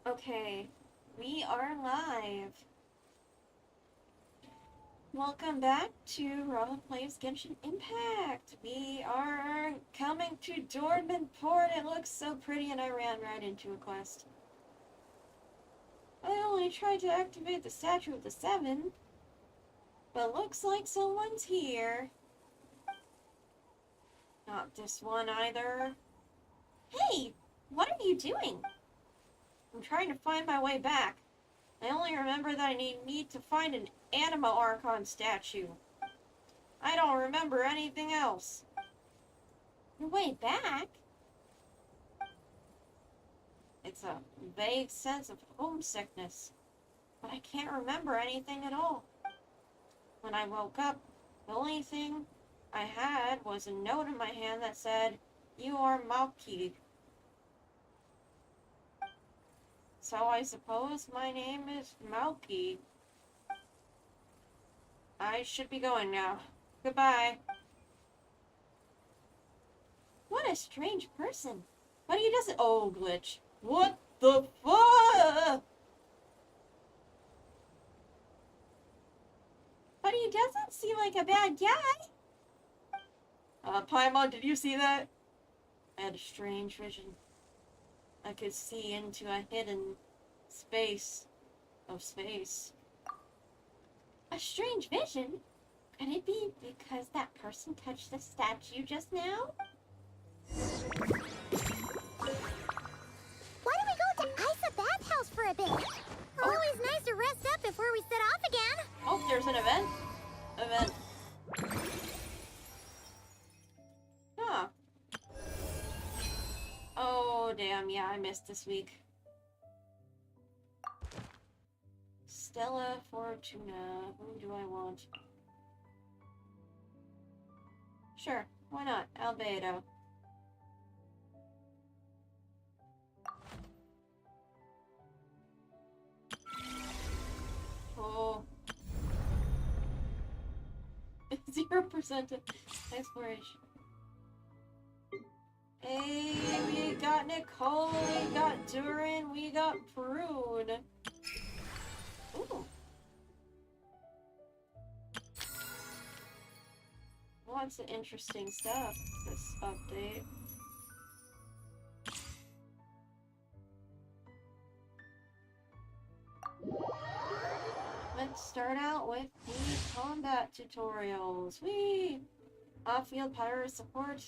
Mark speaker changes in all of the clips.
Speaker 1: Okay, we are live. Welcome back to Robin Plays Genshin Impact. We are coming to Dornman Port. It looks so pretty and I ran right into a quest. I only tried to activate the Statue of the Seven, but looks like someone's here. Not this one either. Hey, what are you doing? I'm trying to find my way back. I only remember that I need to find an Anima Archon statue. I don't remember anything else. Your way back? It's a vague sense of homesickness, but I can't remember anything at all. When I woke up, the only thing I had was a note in my hand that said, "You are Malki." So I suppose my name is Malki. I should be going now. Goodbye. What a strange person. But he doesn't— oh, glitch. What the fuck? But he doesn't seem like a bad guy. Paimon, did you see that? I had a strange vision. I could see into a hidden space of space. A strange vision? Could it be because that person touched the statue just now?
Speaker 2: Why don't we go to Isa Bathhouse for a bit? Always nice to rest up before we set off again.
Speaker 1: Oh, there's an event. Huh. Oh, damn, yeah, I missed this week. Stella Fortuna. Who do I want? Sure, why not? Albedo. Oh. 0% exploration. Hey, we got Nicole, we got Durin, we got Prune. Ooh. Lots of interesting stuff this update. Let's start out with the combat tutorials. Whee! Off-field pyro support,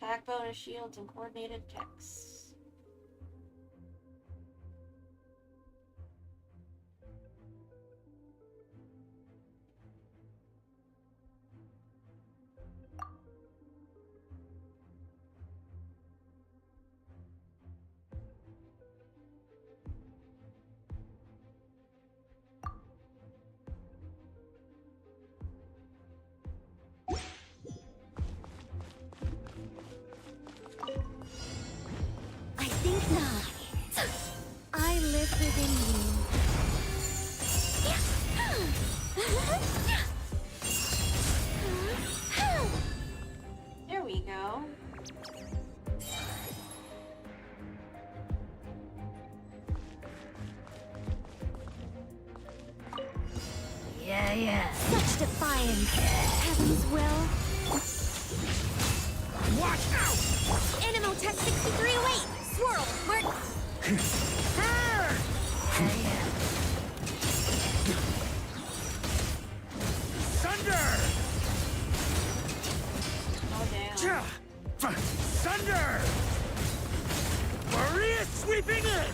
Speaker 1: attack bonus shields, and coordinated attacks.
Speaker 2: I think not. I live within you.
Speaker 1: There we go.
Speaker 2: Yeah. Such defiance. Heaven's will.
Speaker 3: Watch out!
Speaker 2: Animo Tech 63 away! Swirl! Mark!
Speaker 3: Thunder!
Speaker 1: Oh, damn.
Speaker 3: Thunder! Maria sweeping in!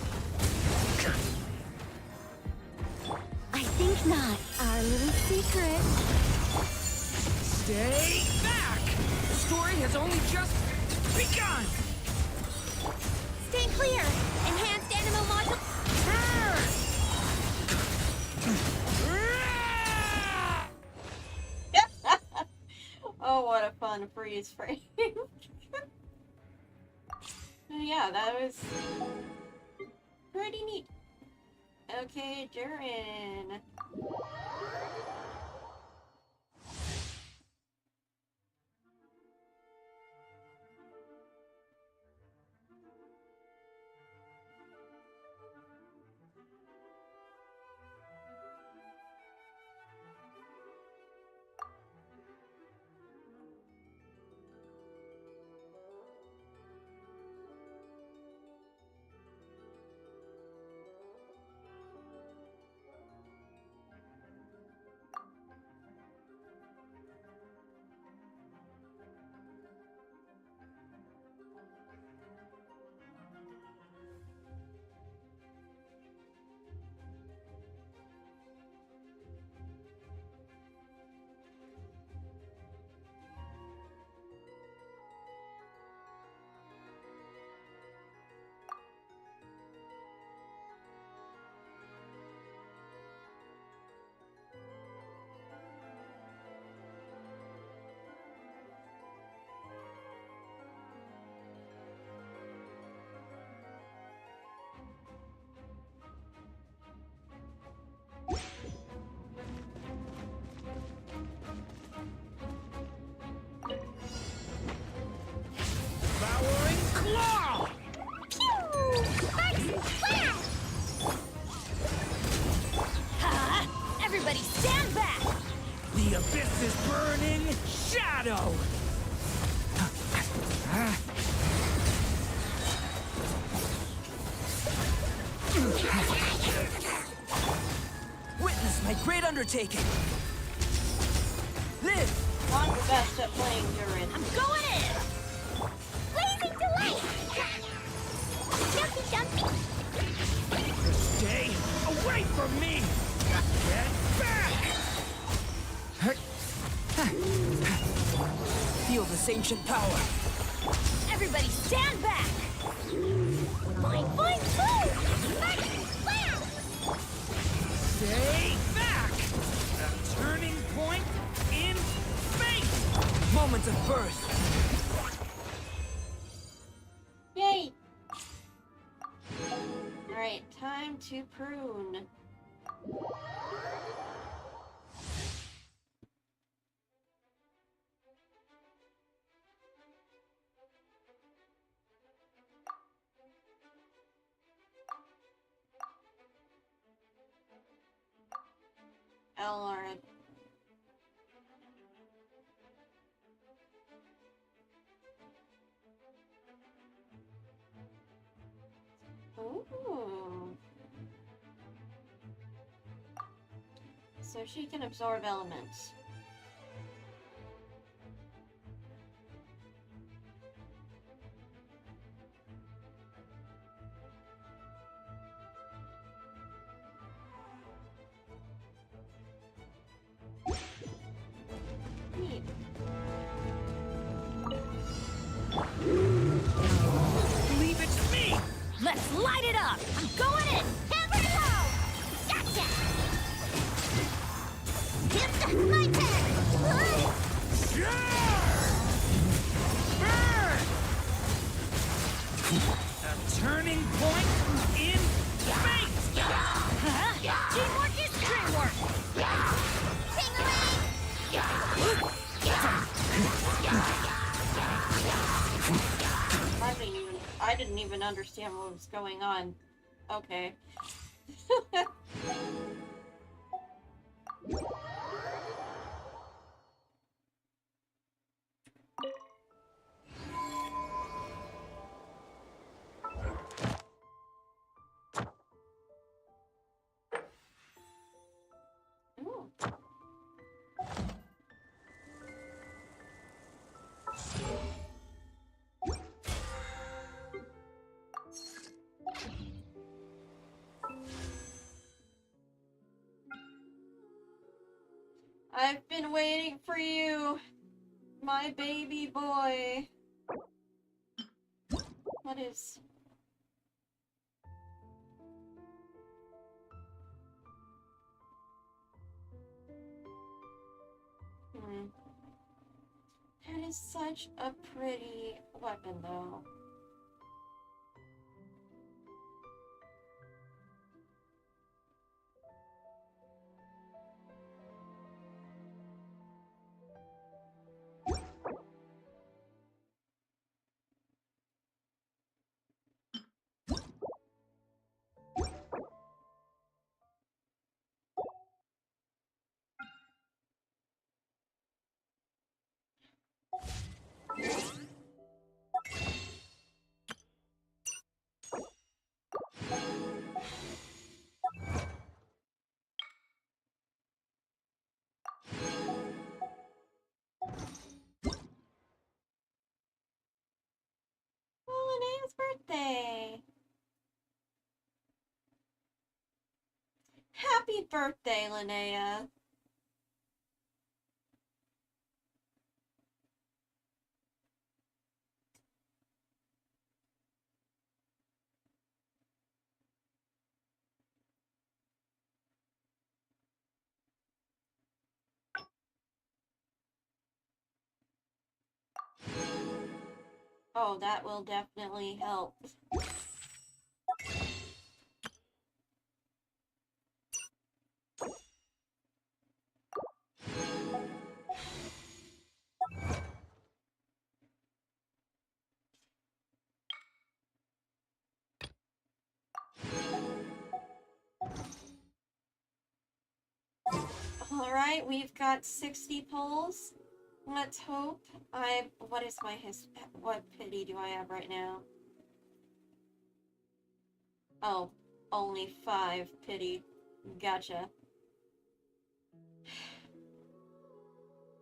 Speaker 2: I think not. Our little secret.
Speaker 3: Stay back! The story has only just begun!
Speaker 2: Stay clear! Enhanced Animo module.
Speaker 1: Oh, what a fun freeze frame. Yeah, that was pretty neat. Okay, Durin.
Speaker 3: undertaking. Live!
Speaker 1: Not the best at playing Durin.
Speaker 2: I'm going in! Blazing delight! Jumpy, jumpy!
Speaker 3: Stay away from me! Get back! Feel this ancient power.
Speaker 2: Everybody stand back! Boing, boing, boom! Back! Wow!
Speaker 3: Stay back! A turning point in fate! Moment of birth.
Speaker 1: Yay! Alright, time to prune. Elard. Ooh. So she can absorb elements. Neat.
Speaker 3: Leave it to me!
Speaker 2: Let's light it up! I'm going in! Hammer and low! Gotcha! It's my turn!
Speaker 3: Burn! A turning point in fate!
Speaker 2: Huh? Teamwork is dreamwork! Ting-a-ling!
Speaker 1: I didn't even understand what was going on. Okay. Ooh. I've been waiting for you, my baby boy. What is... That is such a pretty weapon, though. Linnea's birthday! Happy birthday, Linnea! Oh, that will definitely help. Alright, we've got 60 pulls. Let's hope what is my what pity do I have right now? Oh, only 5 pity. Gotcha.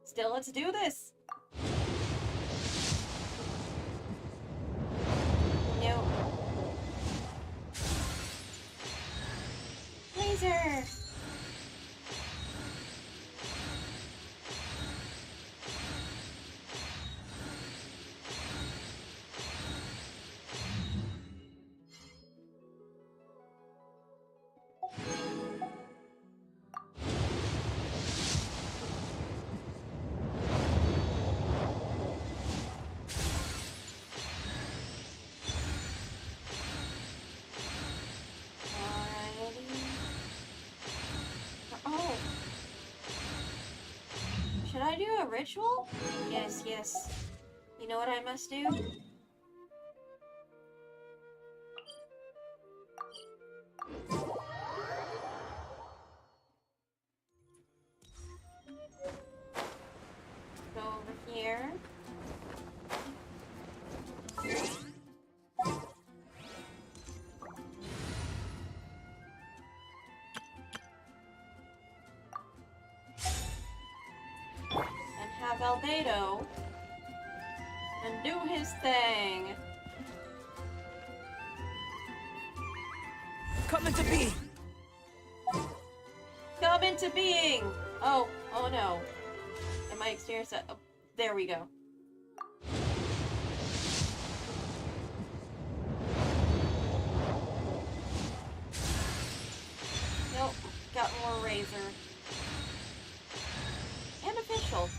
Speaker 1: Still, let's do this. Nope. Laser. Oh. Should I do a ritual? Yes, yes. You know what I must do? Go over here. And have Albedo and do his thing.
Speaker 3: Come into being.
Speaker 1: Come into being! Oh, oh no. Am I experiencing that? Oh, there we go. Nope, got more razor. And official.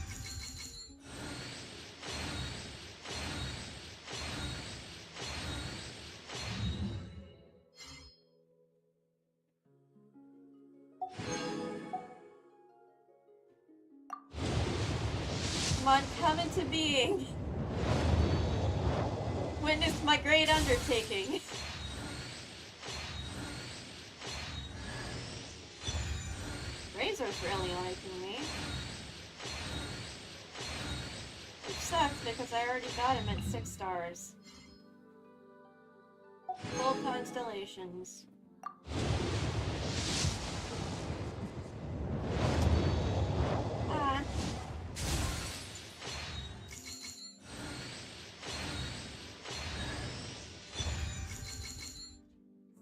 Speaker 1: Come on, come into being. Witness my great undertaking. Razor's really liking me. Which sucks because I already got him at 6 stars. Full constellations. Ah.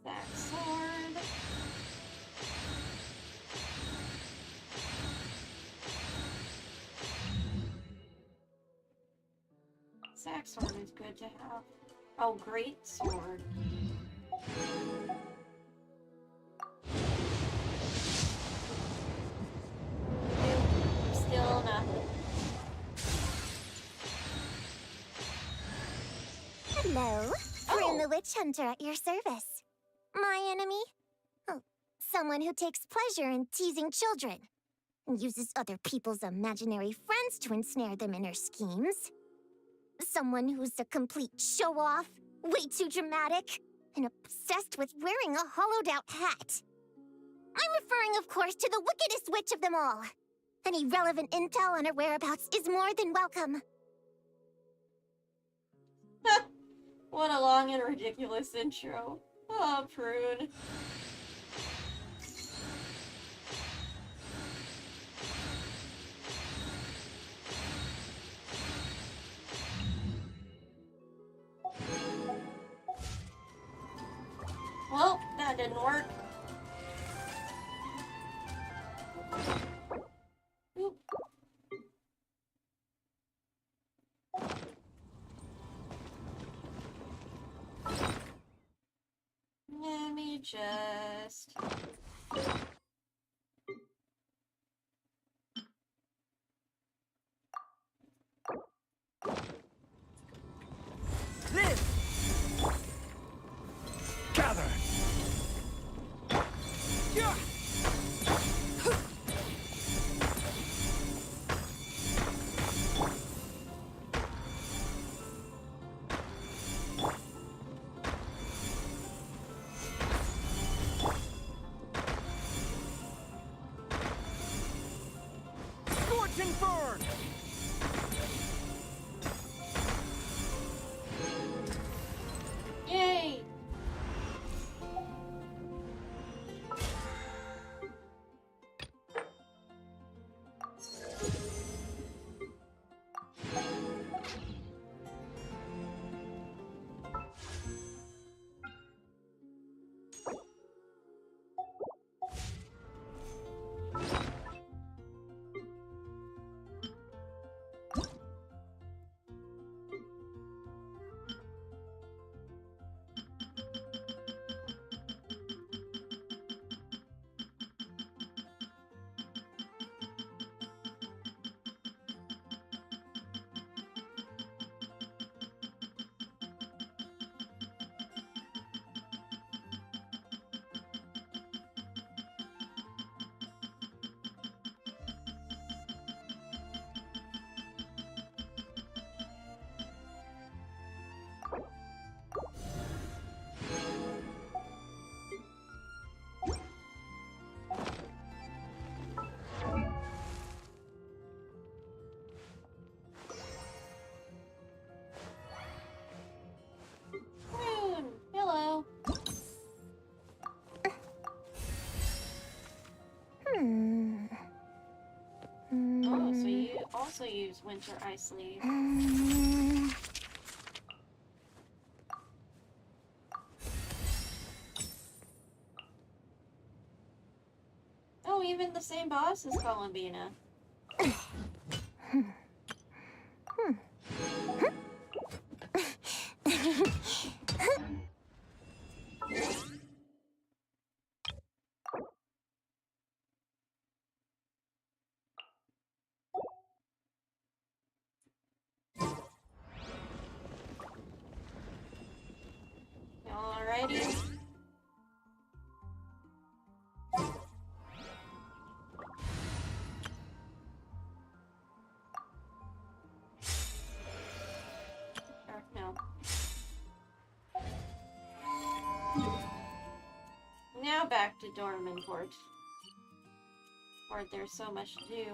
Speaker 1: That sword. Sack sword is good to have. Oh, great sword. Nope, still nothing.
Speaker 2: Hello. Bryn the Witch Hunter at your service. My enemy? Oh, someone who takes pleasure in teasing children. And uses other people's imaginary friends to ensnare them in her schemes. Someone who's a complete show-off, way too dramatic, and obsessed with wearing a hollowed-out hat. I'm referring, of course, to the wickedest witch of them all. Any relevant intel on her whereabouts is more than welcome.
Speaker 1: What a long and ridiculous intro. Oh, Prune. Well, that didn't work. Oop. Let me just...
Speaker 3: Live! Gather! Yeah!
Speaker 1: also use Winter Ice Leaf. Oh, even the same boss as Columbina. Alrighty. Or, no. Now back to Dornman Court. Or there's so much to do.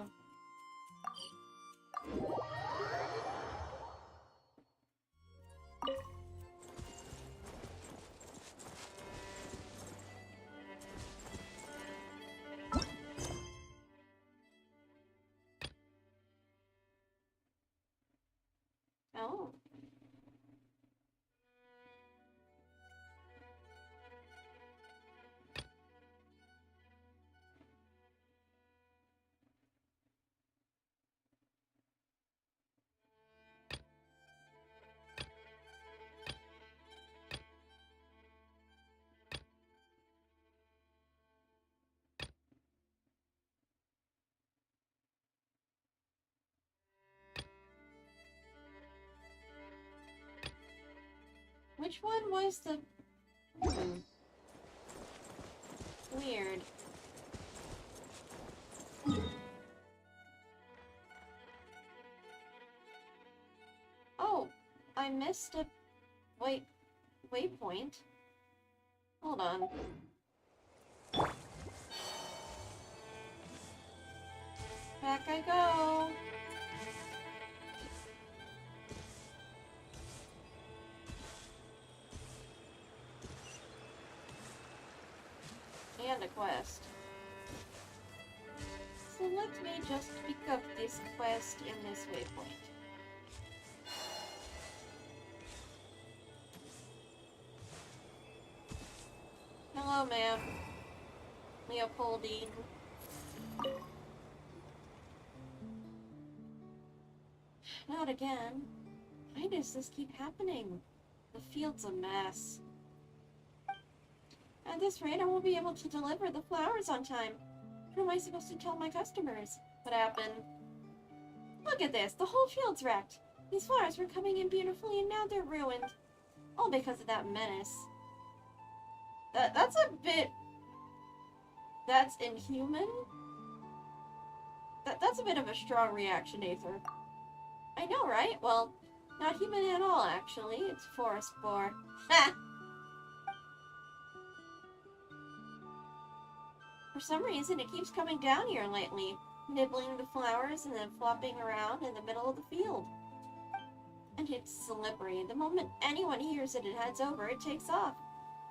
Speaker 1: Oh. Which one was the... Weird. Oh, I missed a... waypoint. Hold on. Back I go. And a quest. So let me just pick up this quest in this waypoint. Hello, ma'am. Leopoldine. Not again. Why does this keep happening? The field's a mess. At this rate, I won't be able to deliver the flowers on time. What am I supposed to tell my customers? What happened? Look at this! The whole field's wrecked! These flowers were coming in beautifully and now they're ruined. All because of that menace. That's a bit... That's inhuman? That's a bit of a strong reaction, Aether. I know, right? Well, not human at all, actually. It's forest boar. Ha! For some reason, it keeps coming down here lately, nibbling the flowers and then flopping around in the middle of the field. And it's slippery. The moment anyone hears it, it heads over, it takes off.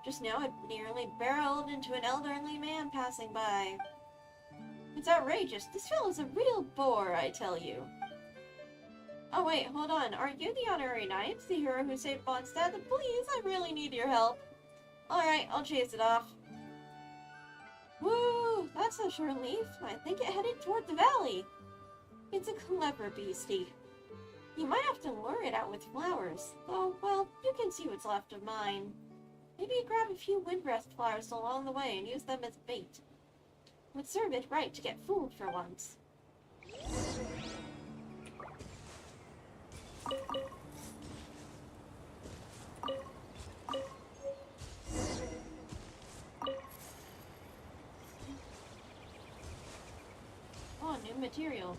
Speaker 1: Just now, it nearly barreled into an elderly man passing by. It's outrageous. This fellow's a real bore, I tell you. Oh wait, hold on. Aren't you the honorary knight, the hero who saved Mondstadt? Please, I really need your help. Alright, I'll chase it off. Woo! That's a short leaf. I think it headed toward the valley. It's a clever beastie. You might have to lure it out with flowers. Though, well, you can see what's left of mine. Maybe grab a few windbreast flowers along the way and use them as bait. Would serve it right to get fooled for once. Oh, new material.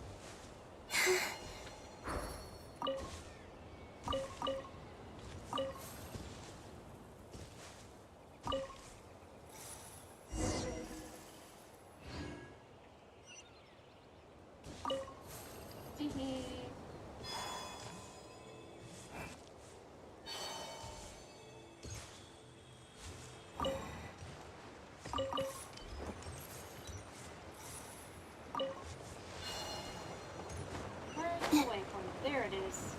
Speaker 1: there it is.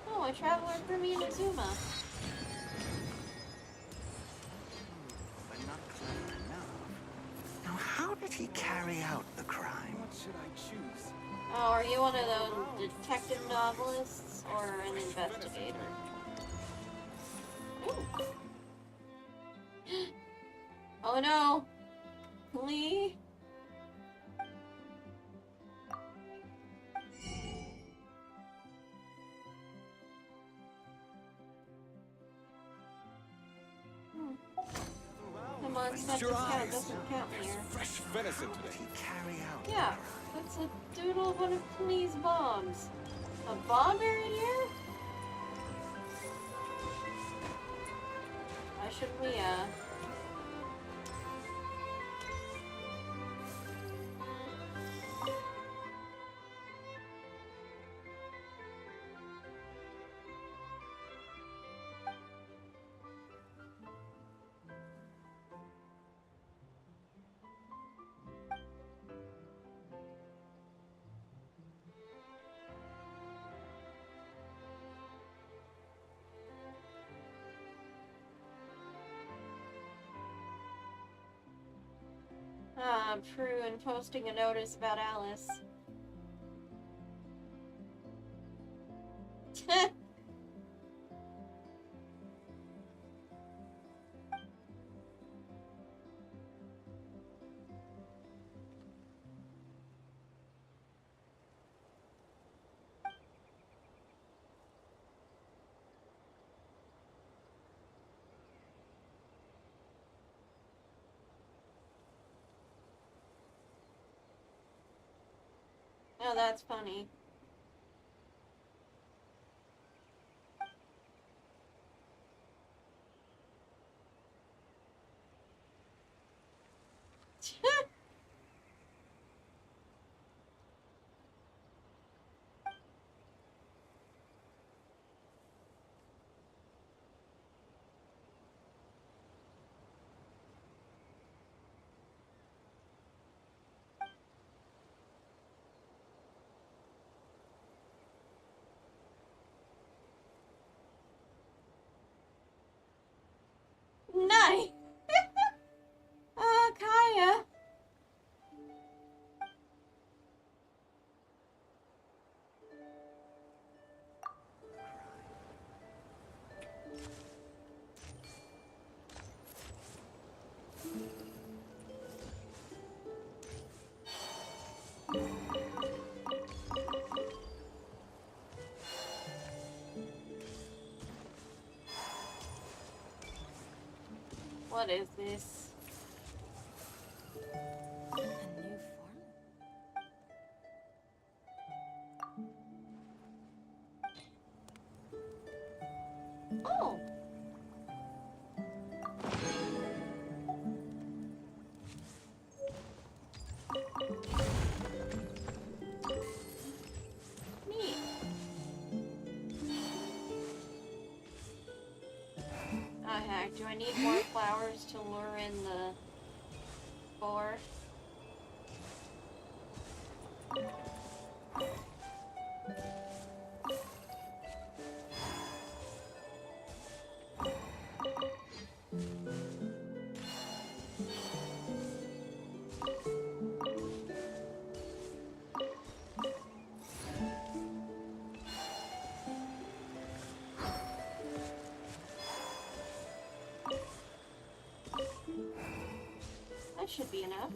Speaker 1: Oh, a traveler from Inazuma.
Speaker 4: But not clever enough. Now, how did he carry out the crime?
Speaker 3: What should I choose?
Speaker 1: Oh, are you one of those detective novelists or an investigator? Ooh. Oh no! Lee? Come on,
Speaker 3: Feast your
Speaker 1: count
Speaker 3: eyes.
Speaker 1: doesn't count
Speaker 3: There's
Speaker 1: here.
Speaker 3: fresh venison
Speaker 4: How did
Speaker 3: today.
Speaker 4: he carry out the
Speaker 1: Yeah,
Speaker 4: crime?
Speaker 1: that's a doodle of one of Please bombs. A bomb buried here? Why shouldn't we, Prue and posting a notice about Alice. Oh, that's funny. Nice! Kaya! What is this?
Speaker 5: A new form?
Speaker 1: Oh! Neat. Oh heck, do I need more flowers to lure in the boar? That should be enough.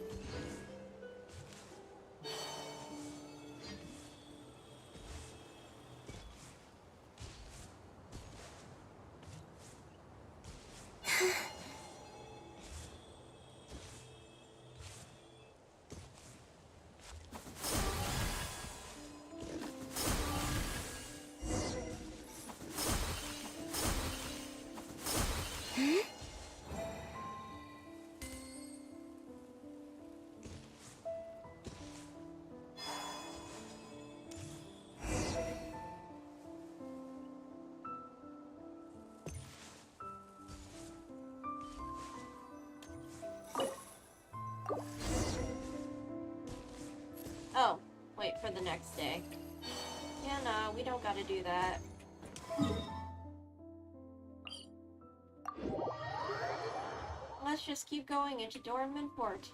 Speaker 1: the next day. Yeah, no, we don't gotta do that. Let's just keep going into Dornman Port.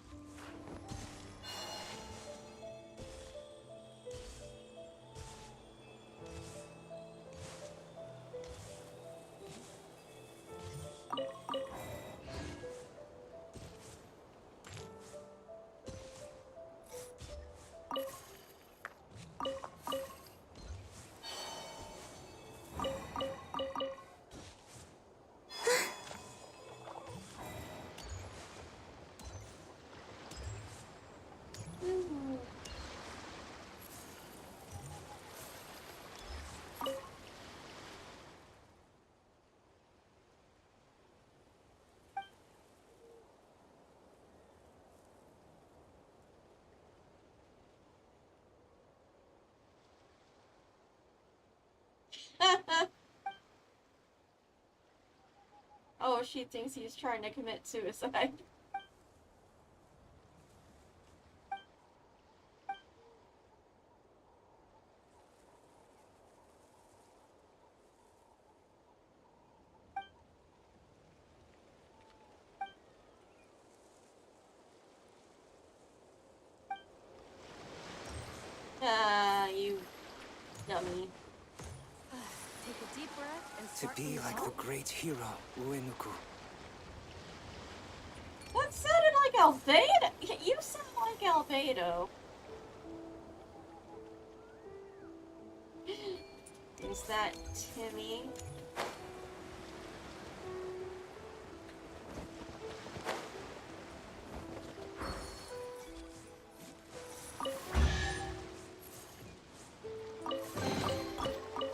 Speaker 1: Oh, she thinks he's trying to commit suicide. You dummy.
Speaker 5: Take a deep breath and
Speaker 3: To
Speaker 5: start
Speaker 3: be
Speaker 5: things
Speaker 3: like
Speaker 5: off.
Speaker 3: the great hero, Uenuku.
Speaker 1: That sounded like Albedo. You sound like Albedo. Is that Timmy?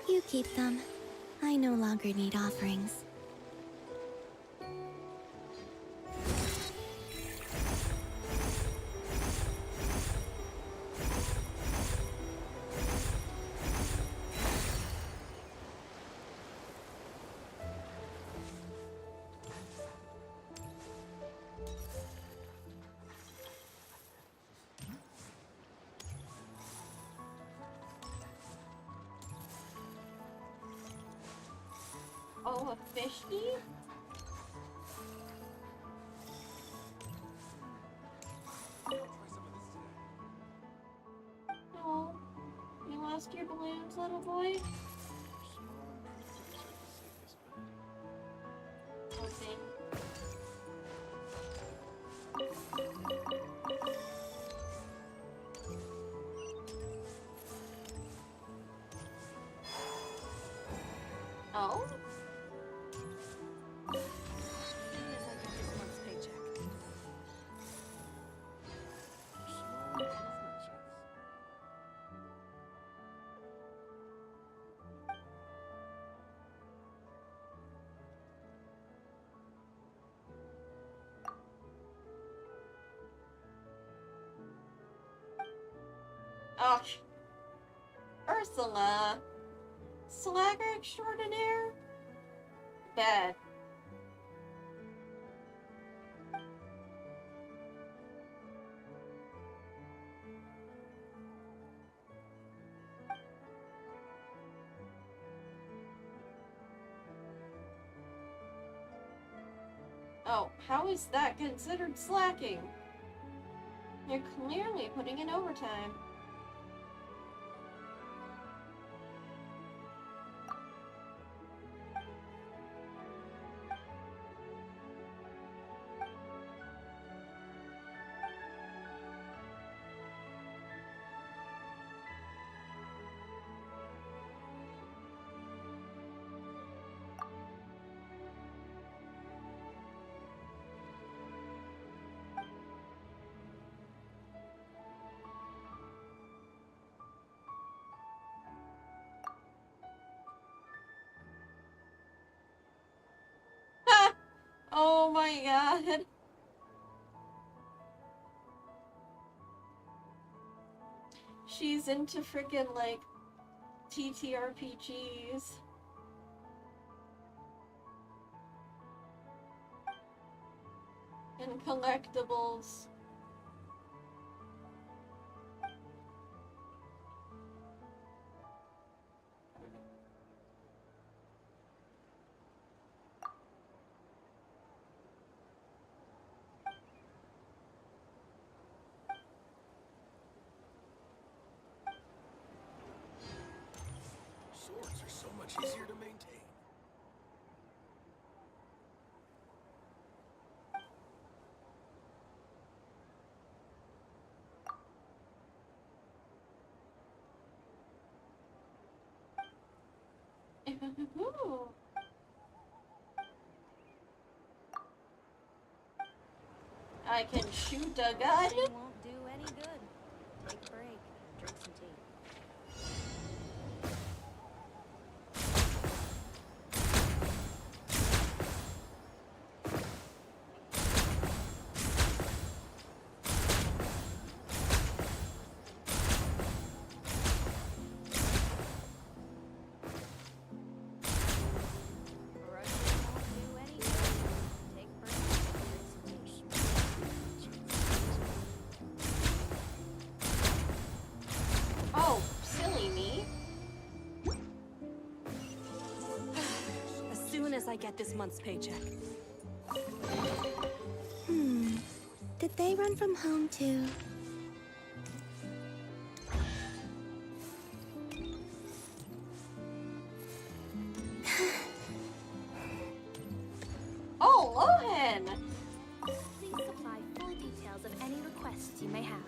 Speaker 2: You keep them. I no longer need offerings.
Speaker 1: Oh, a fishy? Oh, you lost your balloons, little boy? Okay. Oh?
Speaker 5: As soon as I get this month's paycheck.
Speaker 1: Oh. Ursula. Slagger extraordinaire? Bad. Oh, how is that considered slacking? You're clearly putting in overtime. Oh my god. She's into freaking like TTRPGs. And collectibles.
Speaker 3: much easier to maintain.
Speaker 1: Ooh. I can shoot a gun.
Speaker 5: It won't do any good. Take a break. Drink some tea. Rushing won't do any good. Take a break. Drink some tea.
Speaker 1: Oh, silly me.
Speaker 5: As soon as I get this month's paycheck.
Speaker 2: Did they run from home too?
Speaker 1: Oh, Lohan!
Speaker 5: Please supply full details of any requests you may have.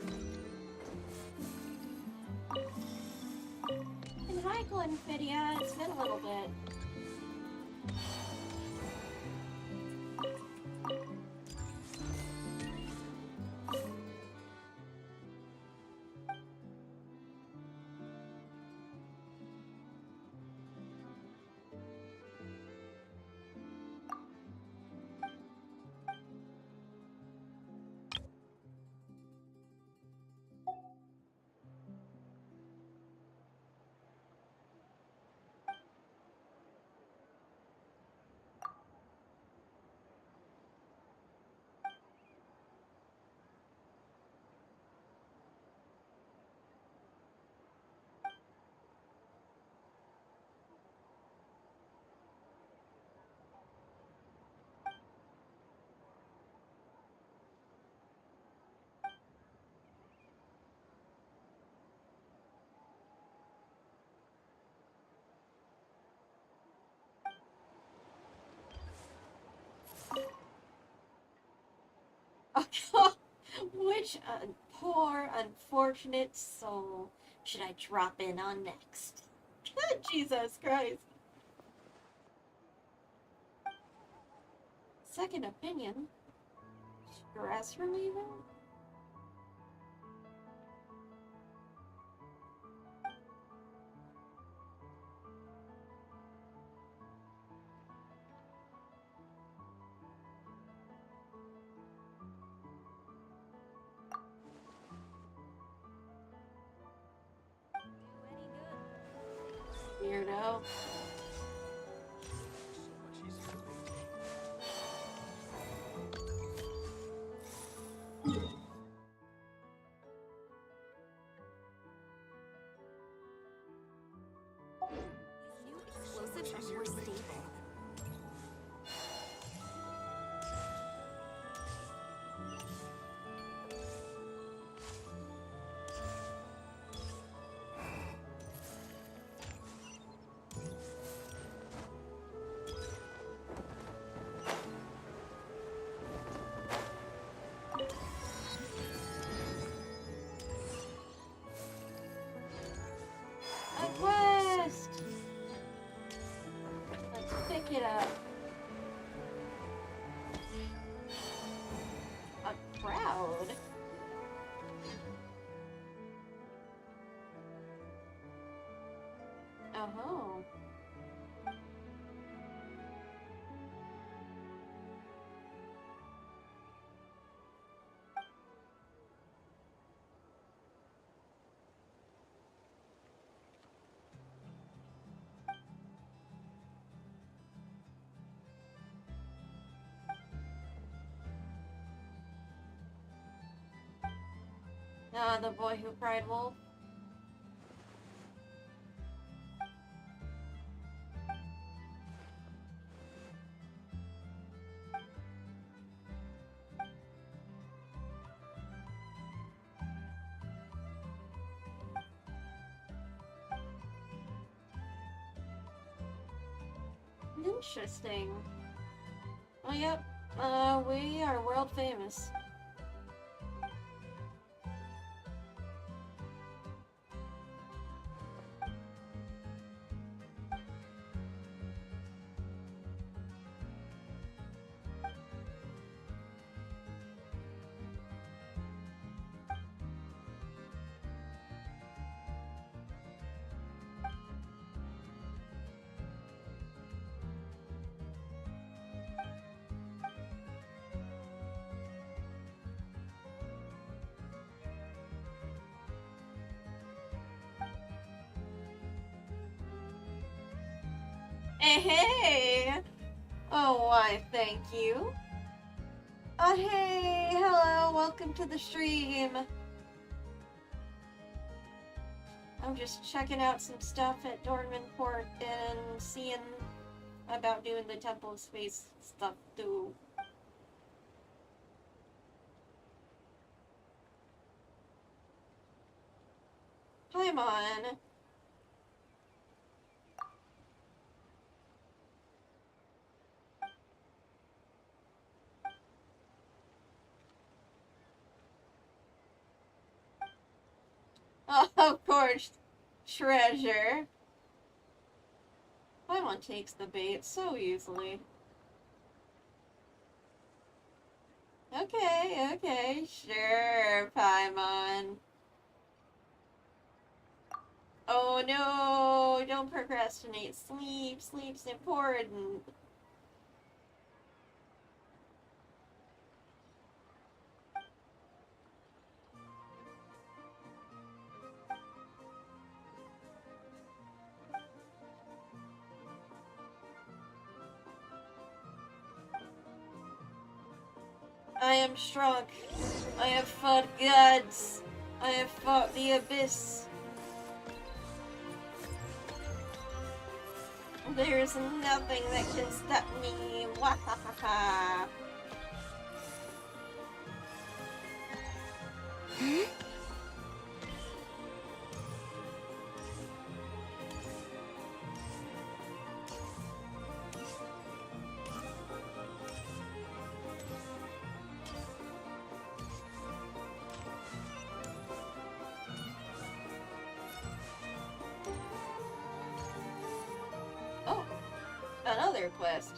Speaker 1: And hi, Glenfidia. It's been a little bit. Which poor, unfortunate soul should I drop in on next? Jesus Christ. Second opinion? Stress reliever?
Speaker 5: Do any good.
Speaker 1: Weirdo.
Speaker 3: So much easier to maintain.
Speaker 5: New explosives are more stable.
Speaker 1: A quest! Let's pick it up. A crowd? Oh. Ah, the boy who cried wolf. Interesting. Oh, yep. We are world famous. Hey! Oh, why, thank you. Hey, hello, welcome to the stream. I'm just checking out some stuff at Dornman Port and seeing about doing the Temple of Space stuff too. Paimon. Oh, of course, treasure. Paimon takes the bait so easily. Okay, sure, Paimon. Oh no, don't procrastinate. Sleep's important. I am strong. I have fought gods. I have fought the abyss. There's nothing that can stop me. Wahahaha. Oh, another quest.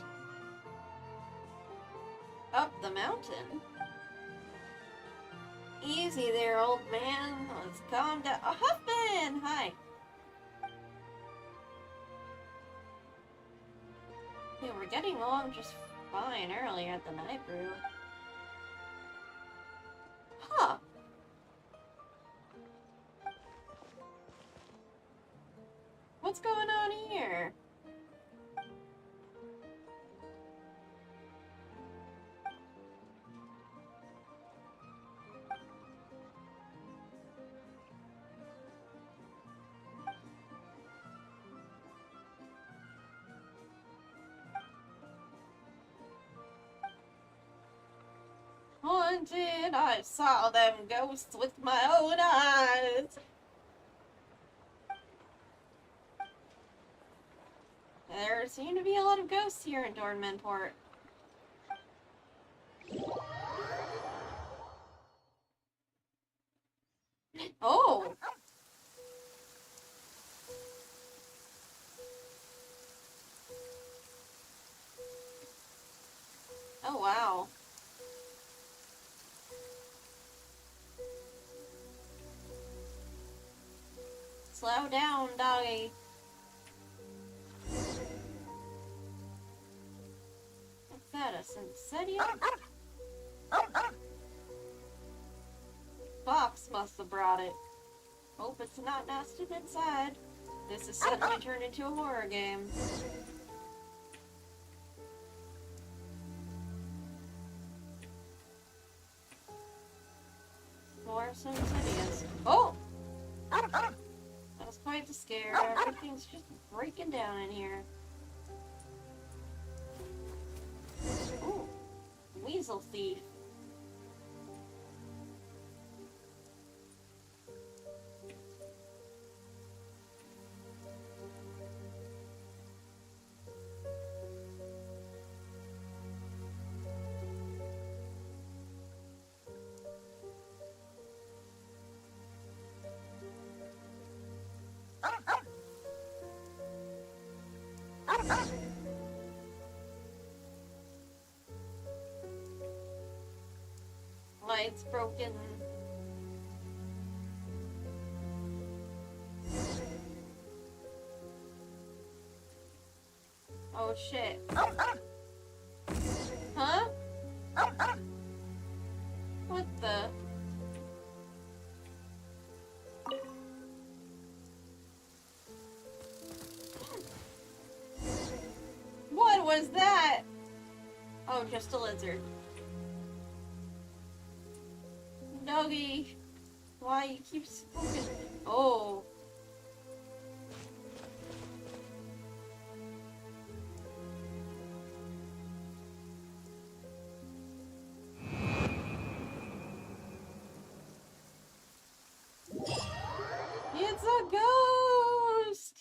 Speaker 1: Up the mountain. Easy there, old man. Let's calm down. Oh, Huffman! Hi. Yeah, we're getting along just fine earlier at the night brew. Huh. What's going on here? Haunted, I saw them ghosts with my own eyes. There seem to be a lot of ghosts here in Dornmanport. Oh! Oh, wow. Slow down, doggy. What's that, a Sensedia? Fox must have brought it. Hope it's not nested inside. This has suddenly turned into a horror game. More Sensedias. Oh! That was quite the scare. Everything's just breaking down in here. Ooh. Weasel thief. why it's broken. Oh shit. Huh? What the? What was that? Oh, just a lizard. Doggy. Why you keep smoking? Oh. It's a ghost!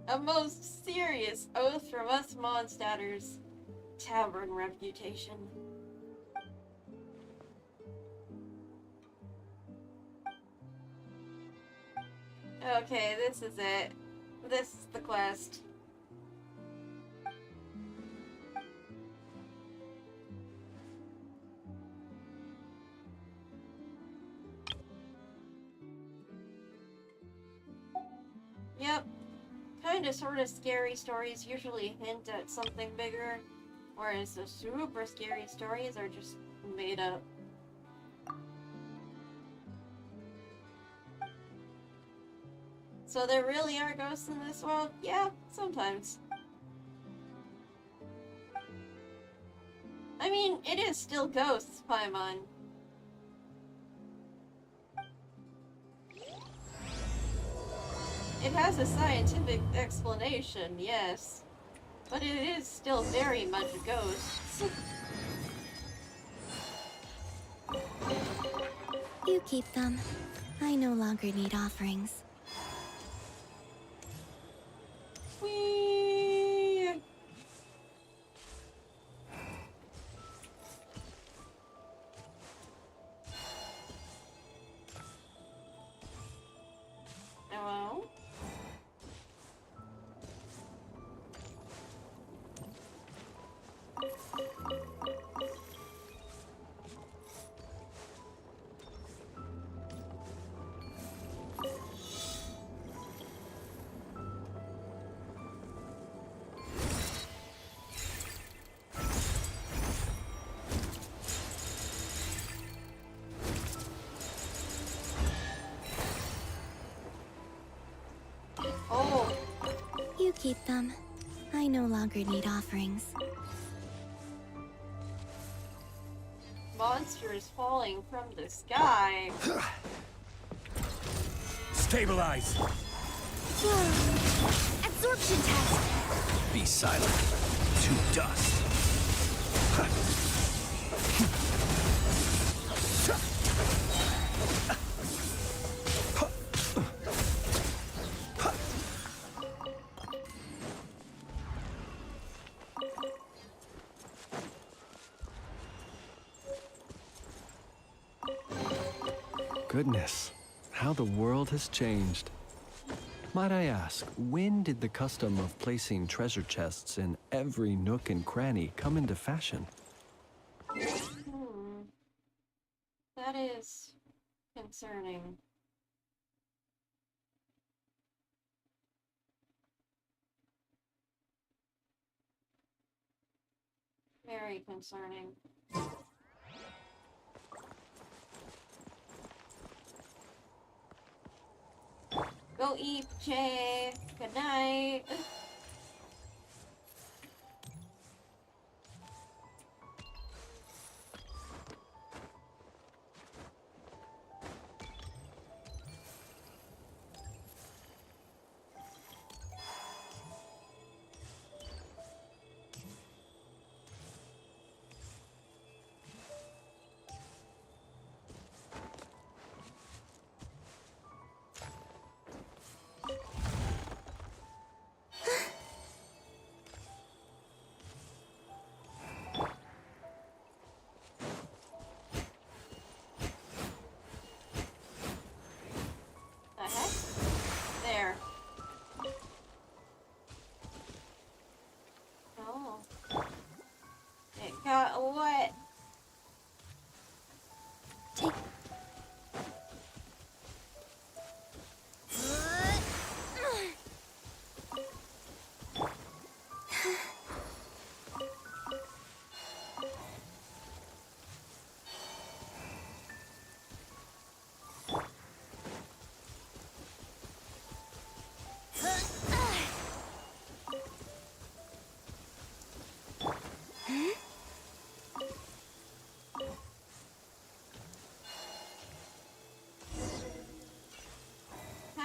Speaker 1: A most serious oath from us Mondstadters. Tavern reputation. Okay, this is it. This is the quest. Yep. Kinda sorta scary stories usually hint at something bigger, whereas the super scary stories are just made up. So there really are ghosts in this world? Yeah, sometimes. I mean, it is still ghosts, Paimon. It has a scientific explanation, yes. But it is still very much a ghost.
Speaker 2: You keep them. I no longer need offerings.
Speaker 1: Whee! Hello? Oh,
Speaker 2: You keep them. I no longer need offerings.
Speaker 1: monsters falling from the sky.
Speaker 3: Stabilize!
Speaker 2: Absorption test!
Speaker 3: Be silent. To dust.
Speaker 6: Goodness, how the world has changed. Might I ask, when did the custom of placing treasure chests in every nook and cranny come into fashion?
Speaker 1: That is concerning. Very concerning. Go eat, Jay. Good night.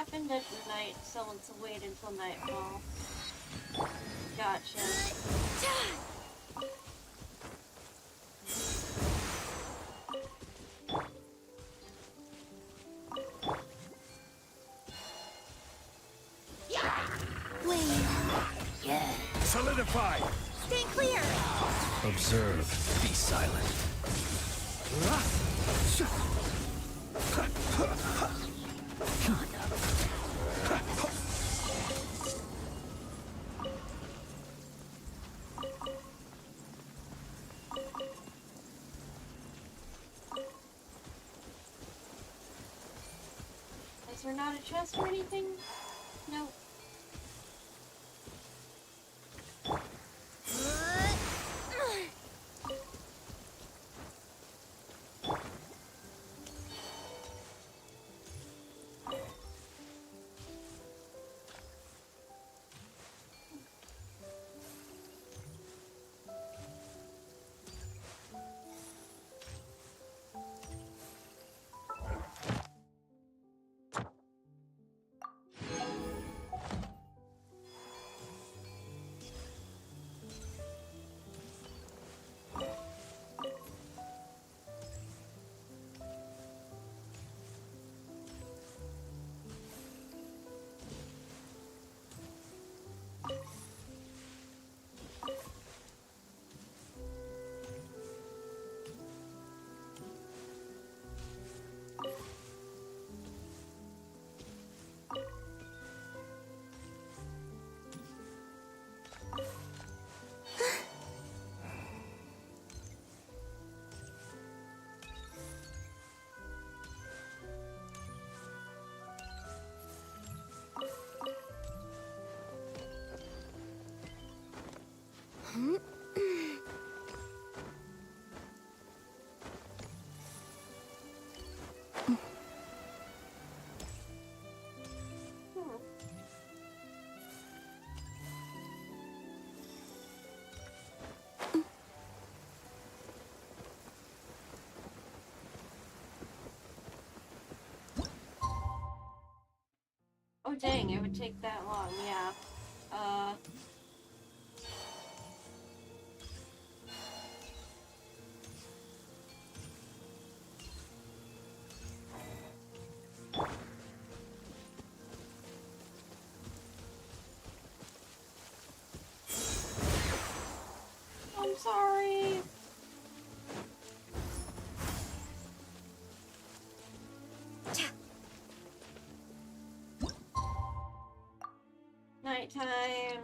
Speaker 1: happened at night, so let's wait until nightfall. Gotcha.
Speaker 3: Solidify!
Speaker 2: Stay clear!
Speaker 6: Observe. Be silent.
Speaker 1: Is there not a chest or anything? No. Oh dang, it would take that long, yeah. I'm sorry. Nighttime.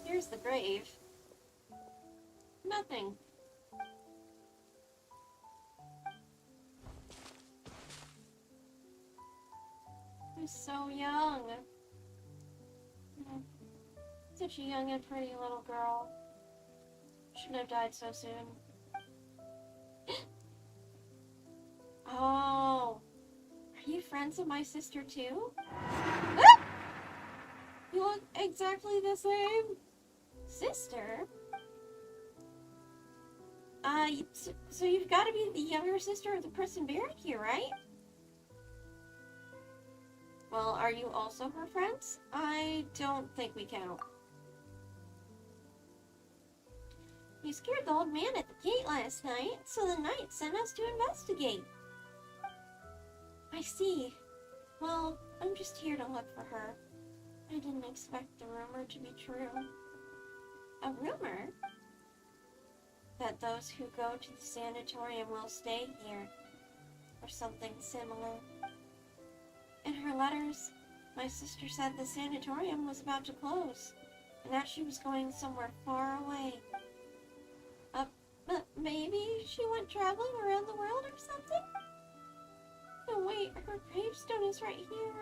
Speaker 1: Here's the grave. Nothing. I'm so young. Such a young and pretty little girl. Shouldn't have died so soon. Oh. Are you friends with my sister too? Ah! You look exactly the same. Sister? So you've got to be the younger sister of the person buried here, right? Well, are you also her friends? I don't think we count. You scared the old man at the gate last night, so the knight sent us to investigate. I see. Well, I'm just here to look for her. I didn't expect the rumor to be true. A rumor? That those who go to the sanatorium will stay here, or something similar. In her letters, my sister said the sanatorium was about to close, and that she was going somewhere far away. But maybe she went traveling around the world or something? No, wait, her gravestone is right here.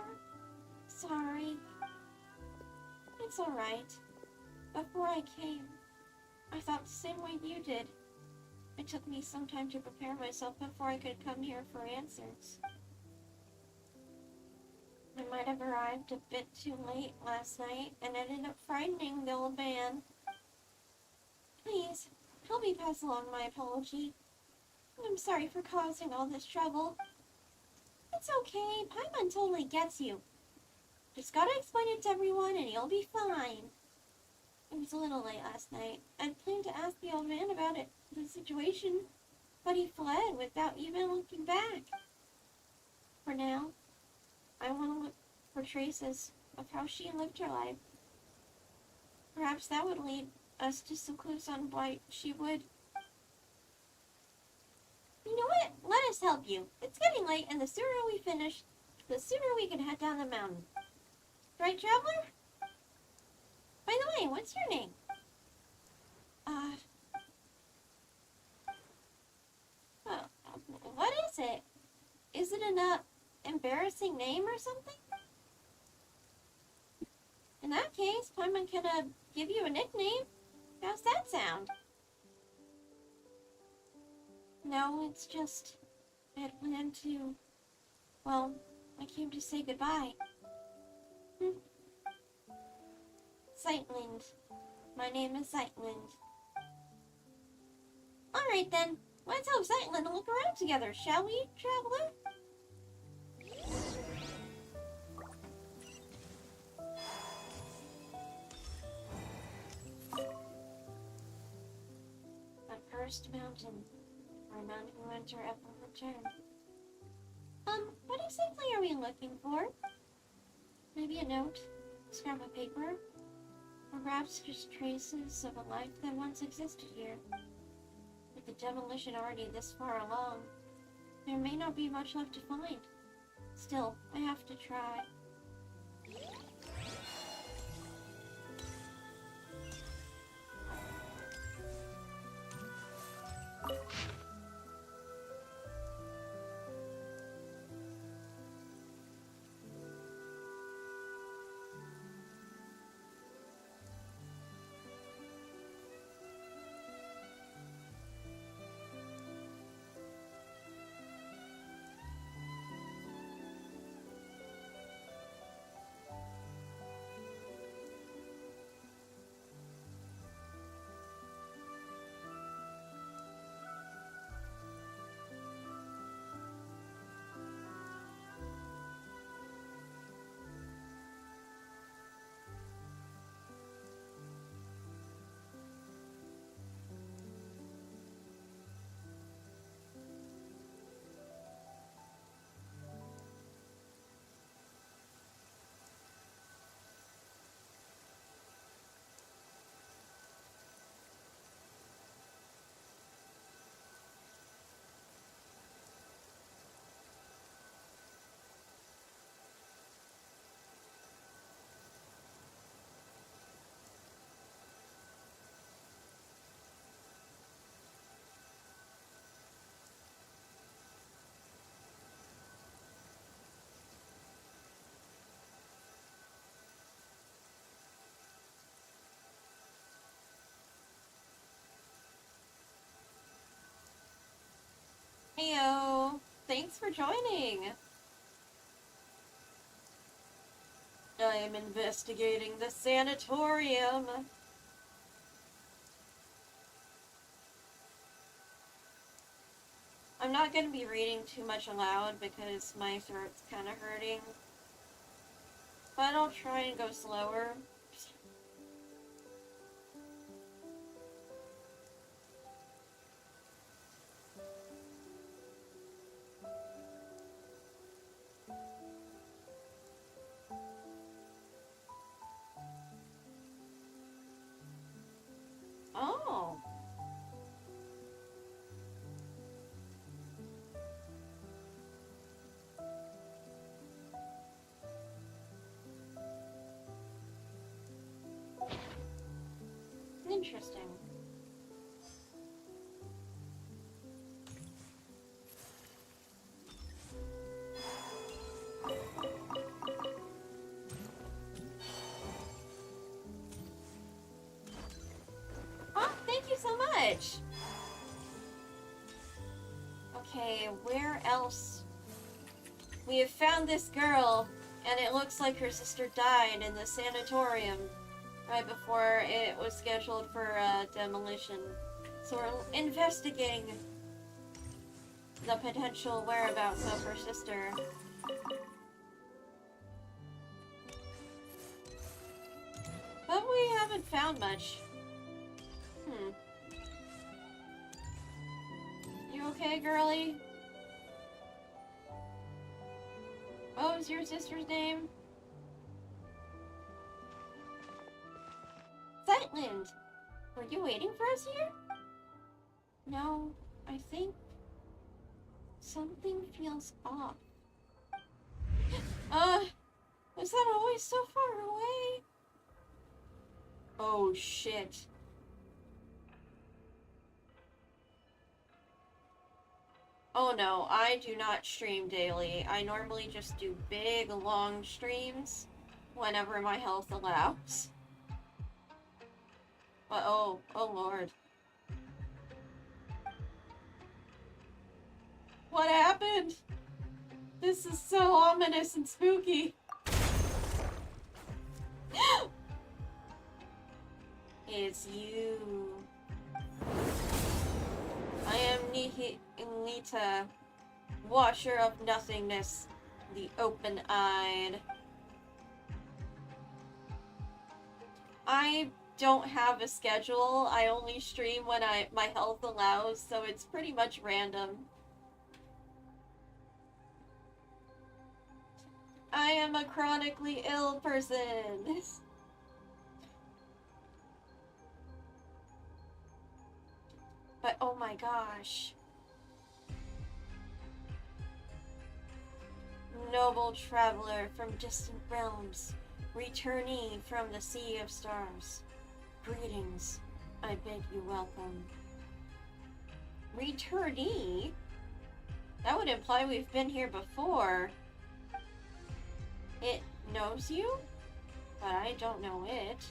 Speaker 1: sorry. It's alright. Before I came, I thought the same way you did. It took me some time to prepare myself before I could come here for answers. I might have arrived a bit too late last night and ended up frightening the old man. Please, help me pass along my apology. I'm sorry for causing all this trouble. It's okay, Paimon totally gets you. Just gotta explain it to everyone and you'll be fine. It was a little late last night. I'd planned to ask the old man about the situation, but he fled without even looking back. For now, I want to look for traces of how she lived her life. Perhaps that would lead us to some clues on why she would. You know what? Let us help you. It's getting late, and the sooner we finish, the sooner we can head down the mountain. Right, traveler? By the way, what's your name? Well, what is it? Is it an, embarrassing name or something? In that case, Paimon can, give you a nickname. How's that sound? No, it's just, I had planned to, well, I came to say goodbye. Sightland. My name is Sightland. Alright then, let's help Sightland look around together, shall we, traveler? Accursed Mountain, where none who enter ever return. What exactly are we looking for? Maybe a note, a scrap of paper, or perhaps just traces of a life that once existed here. With the demolition already this far along, there may not be much left to find. Still, I have to try. Heyo! Thanks for joining! I am investigating the sanatorium. I'm not going to be reading too much aloud because my throat's kind of hurting. But I'll try and go slower. Oh. Interesting. much! Okay, where else? We have found this girl, and it looks like her sister died in the sanatorium right before it was scheduled for demolition. So we're investigating the potential whereabouts of her sister. But we haven't found much. You okay, girlie? What was your sister's name? Sightland! Were you waiting for us here? No, I think something feels off. Was that always so far away? Oh shit. Oh no, I do not stream daily. I normally just do big, long streams whenever my health allows. But oh lord. What happened? This is so ominous and spooky. It's you. I am Nita, Watcher of Nothingness, the Open-Eyed. I don't have a schedule. I only stream when my health allows, so it's pretty much random. I am a chronically ill person. But oh my gosh. Noble traveler from distant realms, returnee from the sea of stars. Greetings, I bid you welcome. Returnee? That would imply we've been here before. It knows you, but I don't know it.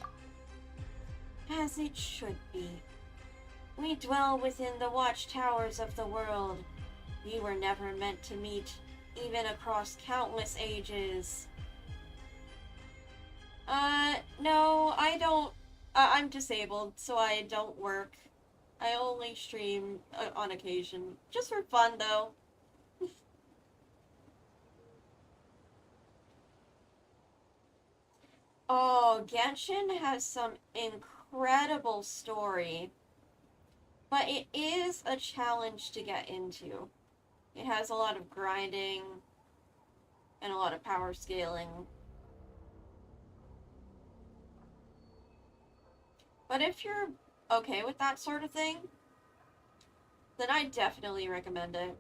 Speaker 1: As it should be. We dwell within the watchtowers of the world. We were never meant to meet, even across countless ages. No, I don't. I'm disabled, so I don't work. I only stream on occasion. Just for fun, though. Oh, Genshin has some incredible story. But it is a challenge to get into. It has a lot of grinding and a lot of power scaling. But if you're okay with that sort of thing, then I definitely recommend it.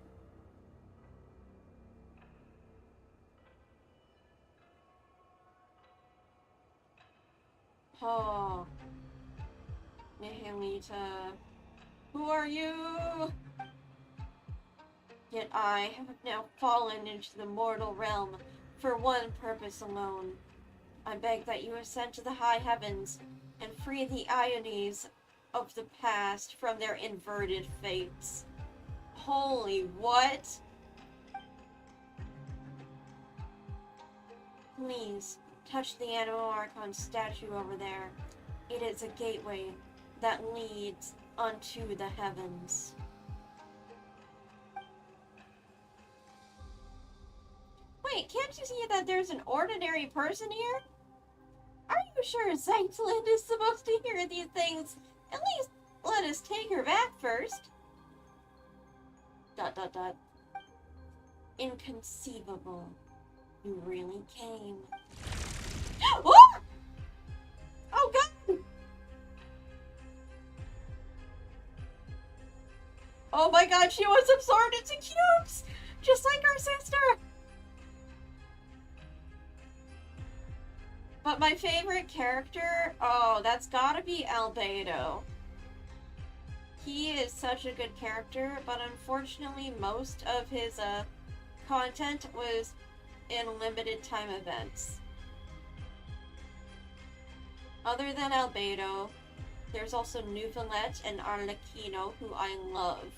Speaker 1: Oh, Nihilita. Who are you? Yet I have now fallen into the mortal realm for one purpose alone. I beg that you ascend to the high heavens and free the Iones of the past from their inverted fates. Holy what? Please, touch the Animo Archon statue over there. It is a gateway that leads unto the heavens. Wait, can't you see that there's an ordinary person here? Are you sure Zeitlin is supposed to hear these things? At least let us take her back first. ... Inconceivable. You really came. Oh! Oh god! Oh my god, she was absorbed into cubes! Just like her sister! But my favorite character, oh, that's gotta be Albedo. He is such a good character, but unfortunately most of his content was in limited time events. Other than Albedo, There's also Newfoundland and Arlecchino, who I love.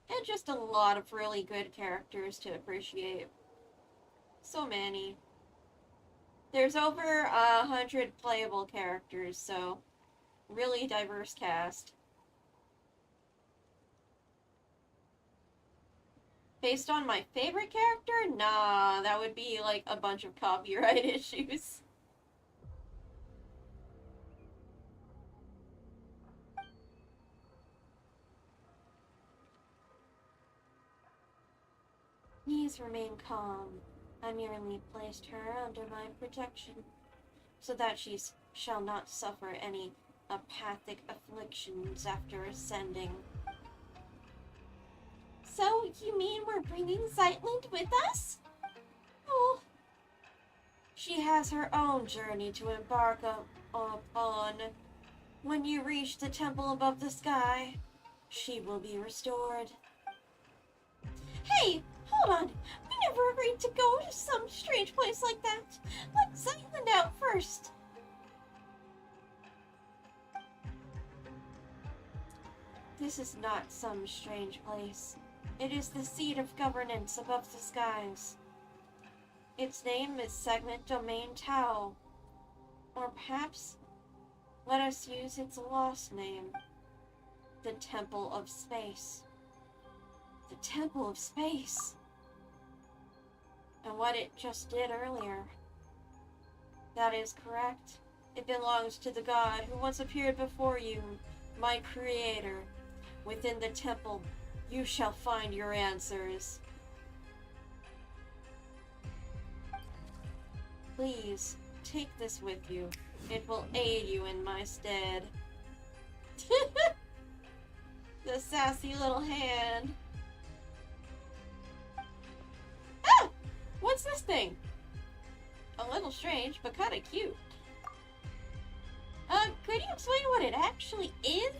Speaker 1: And just a lot of really good characters to appreciate. So many. There's over 100 playable characters, so really diverse cast. Based on my favorite character? Nah, that would be like a bunch of copyright issues. Please remain calm. I merely placed her under my protection, so that she shall not suffer any apathic afflictions after ascending. So, you mean we're bringing Zeitland with us? Oh. She has her own journey to embark upon. When you reach the temple above the sky, she will be restored. Hey, hold on. We never agreed to go to some strange place like that. Let Zeitland out first. This is not some strange place. It is the seat of governance above the skies. Its name is Segment Domain Tau. Or perhaps, let us use its lost name. The Temple of Space. The Temple of Space. And what it just did earlier. That is correct. It belongs to the god who once appeared before you, my creator. Within the temple, you shall find your answers. Please, take this with you. It will aid you in my stead. The sassy little hand. Ah! What's this thing? A little strange, but kinda cute. Could you explain what it actually is?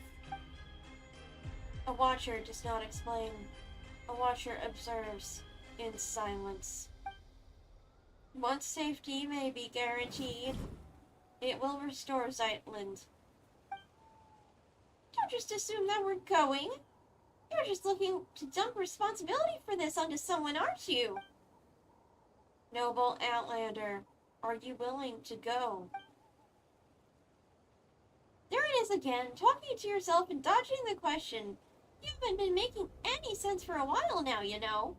Speaker 1: A watcher does not explain. A watcher observes in silence. Once safety may be guaranteed, it will restore Zeitland. Don't just assume that we're going. You're just looking to dump responsibility for this onto someone, aren't you? Noble Outlander, are you willing to go? There it is again, talking to yourself and dodging the question. You haven't been making any sense for a while now, you know.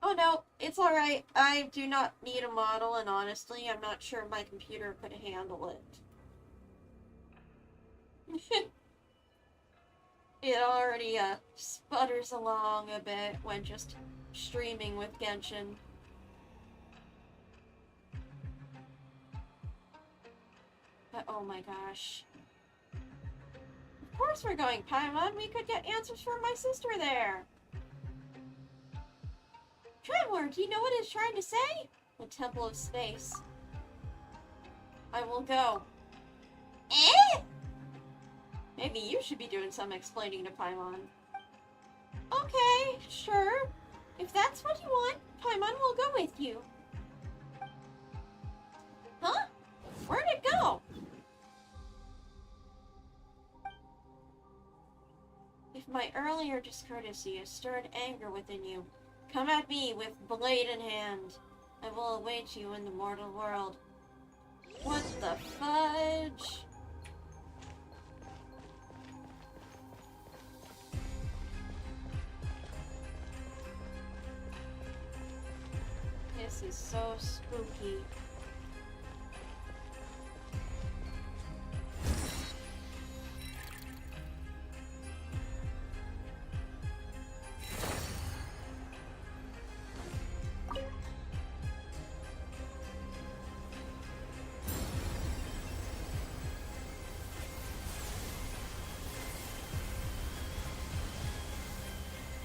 Speaker 1: Oh no, it's alright. I do not need a model, and honestly, I'm not sure my computer could handle it. It already sputters along a bit when just streaming with Genshin. But oh my gosh. Of course we're going, Paimon. We could get answers from my sister there. Traveler, do you know what it's trying to say? The Temple of Space. I will go. Eh? Maybe you should be doing some explaining to Paimon. Okay, sure. If that's what you want, Paimon will go with you. Huh? Where'd it go? If my earlier discourtesy has stirred anger within you, come at me with blade in hand. I will await you in the mortal world. What the fudge? This is so spooky.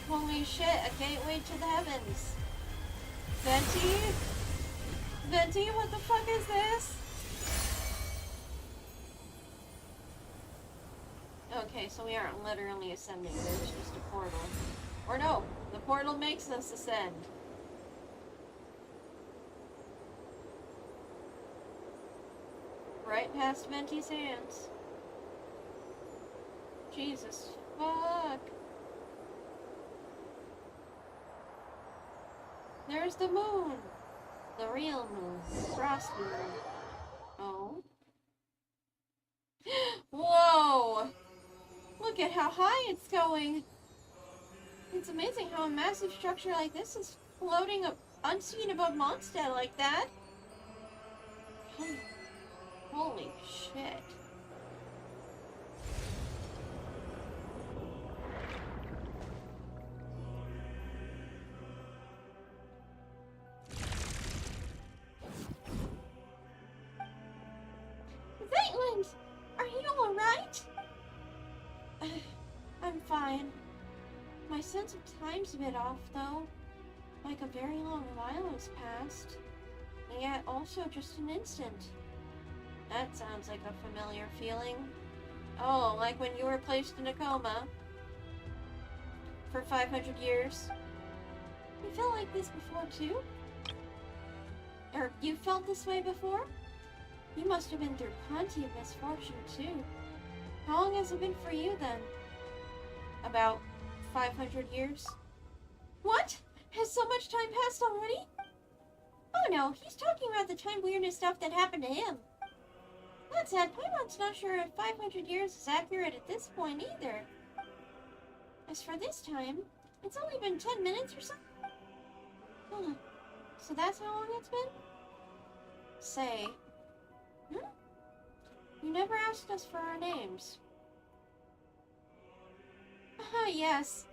Speaker 1: Holy shit, a gateway to the heavens. Venti? Venti, what the fuck is this? Okay, so we aren't literally ascending, there's just a portal. Or no, the portal makes us ascend. Right past Venti's hands. Jesus fuck. There's the moon. The real moon. The frost moon. Oh. Whoa! Look at how high it's going. It's amazing how a massive structure like this is floating up unseen above Mondstadt like that. Holy shit. Maitland! Are you alright? I'm fine. My sense of time's a bit off, though. Like a very long while has passed. And yet also just an instant. That sounds like a familiar feeling. Oh, like when you were placed in a coma. For 500 years. You felt like this before, too? Or you felt this way before? You must have been through plenty of misfortune, too. How long has it been for you, then? About 500 years? What? Has so much time passed already? Oh no, he's talking about the time weirdness stuff that happened to him. That said, Paimon's not sure if 500 years is accurate at this point either. As for this time, it's only been 10 minutes or something. Huh. So that's how long it's been? Say. You never asked us for our names. Yes.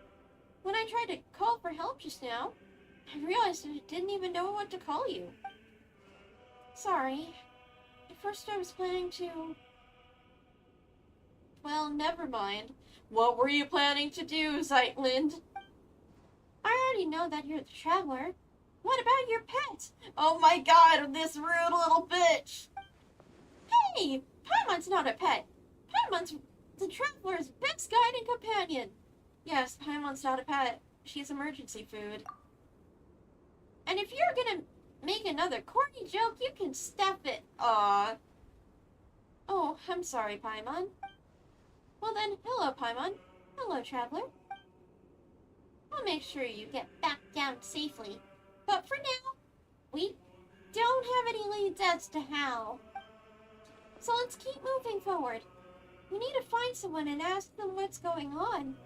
Speaker 1: When I tried to call for help just now, I realized I didn't even know what to call you. Sorry. At first I was planning to... Well, never mind. What were you planning to do, Zeitland? I already know that you're the traveler. What about your pet? Oh my god, this rude little bitch! Hey! Paimon's not a pet. Paimon's the traveler's best guide and companion. Yes, Paimon's not a pet. She's emergency food. And if you're gonna make another corny joke, you can stop it. Aww. Oh, I'm sorry, Paimon. Well then, hello, Paimon. Hello, traveler. I'll make sure you get back down safely. But for now, we don't have any leads as to how. So let's keep moving forward. We need to find someone and ask them what's going on.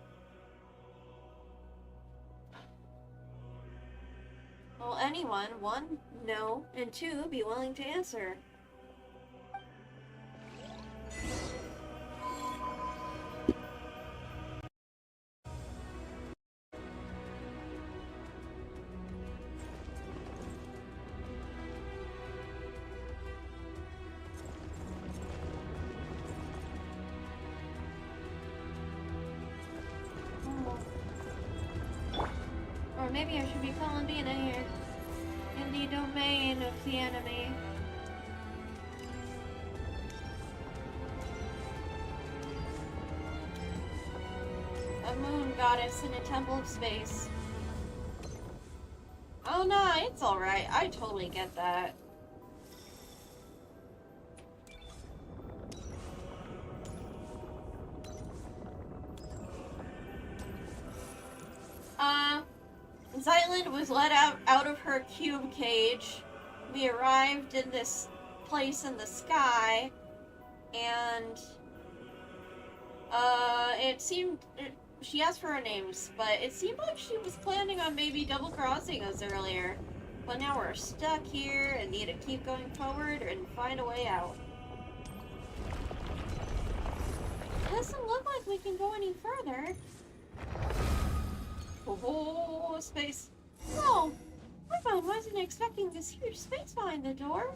Speaker 1: Will anyone, one, know, and two, be willing to answer? Or maybe I should be calling Bina here. In the domain of the enemy. A moon goddess in a temple of space. Oh no, it's alright. I totally get that. Zeitland was let out of her cube cage. We arrived in this place in the sky, and it seemed she asked for our names, but it seemed like she was planning on maybe double crossing us earlier. But now we're stuck here and need to keep going forward and find a way out. Doesn't look like we can go any further. Oh, space. No! I wasn't expecting this huge space behind the door.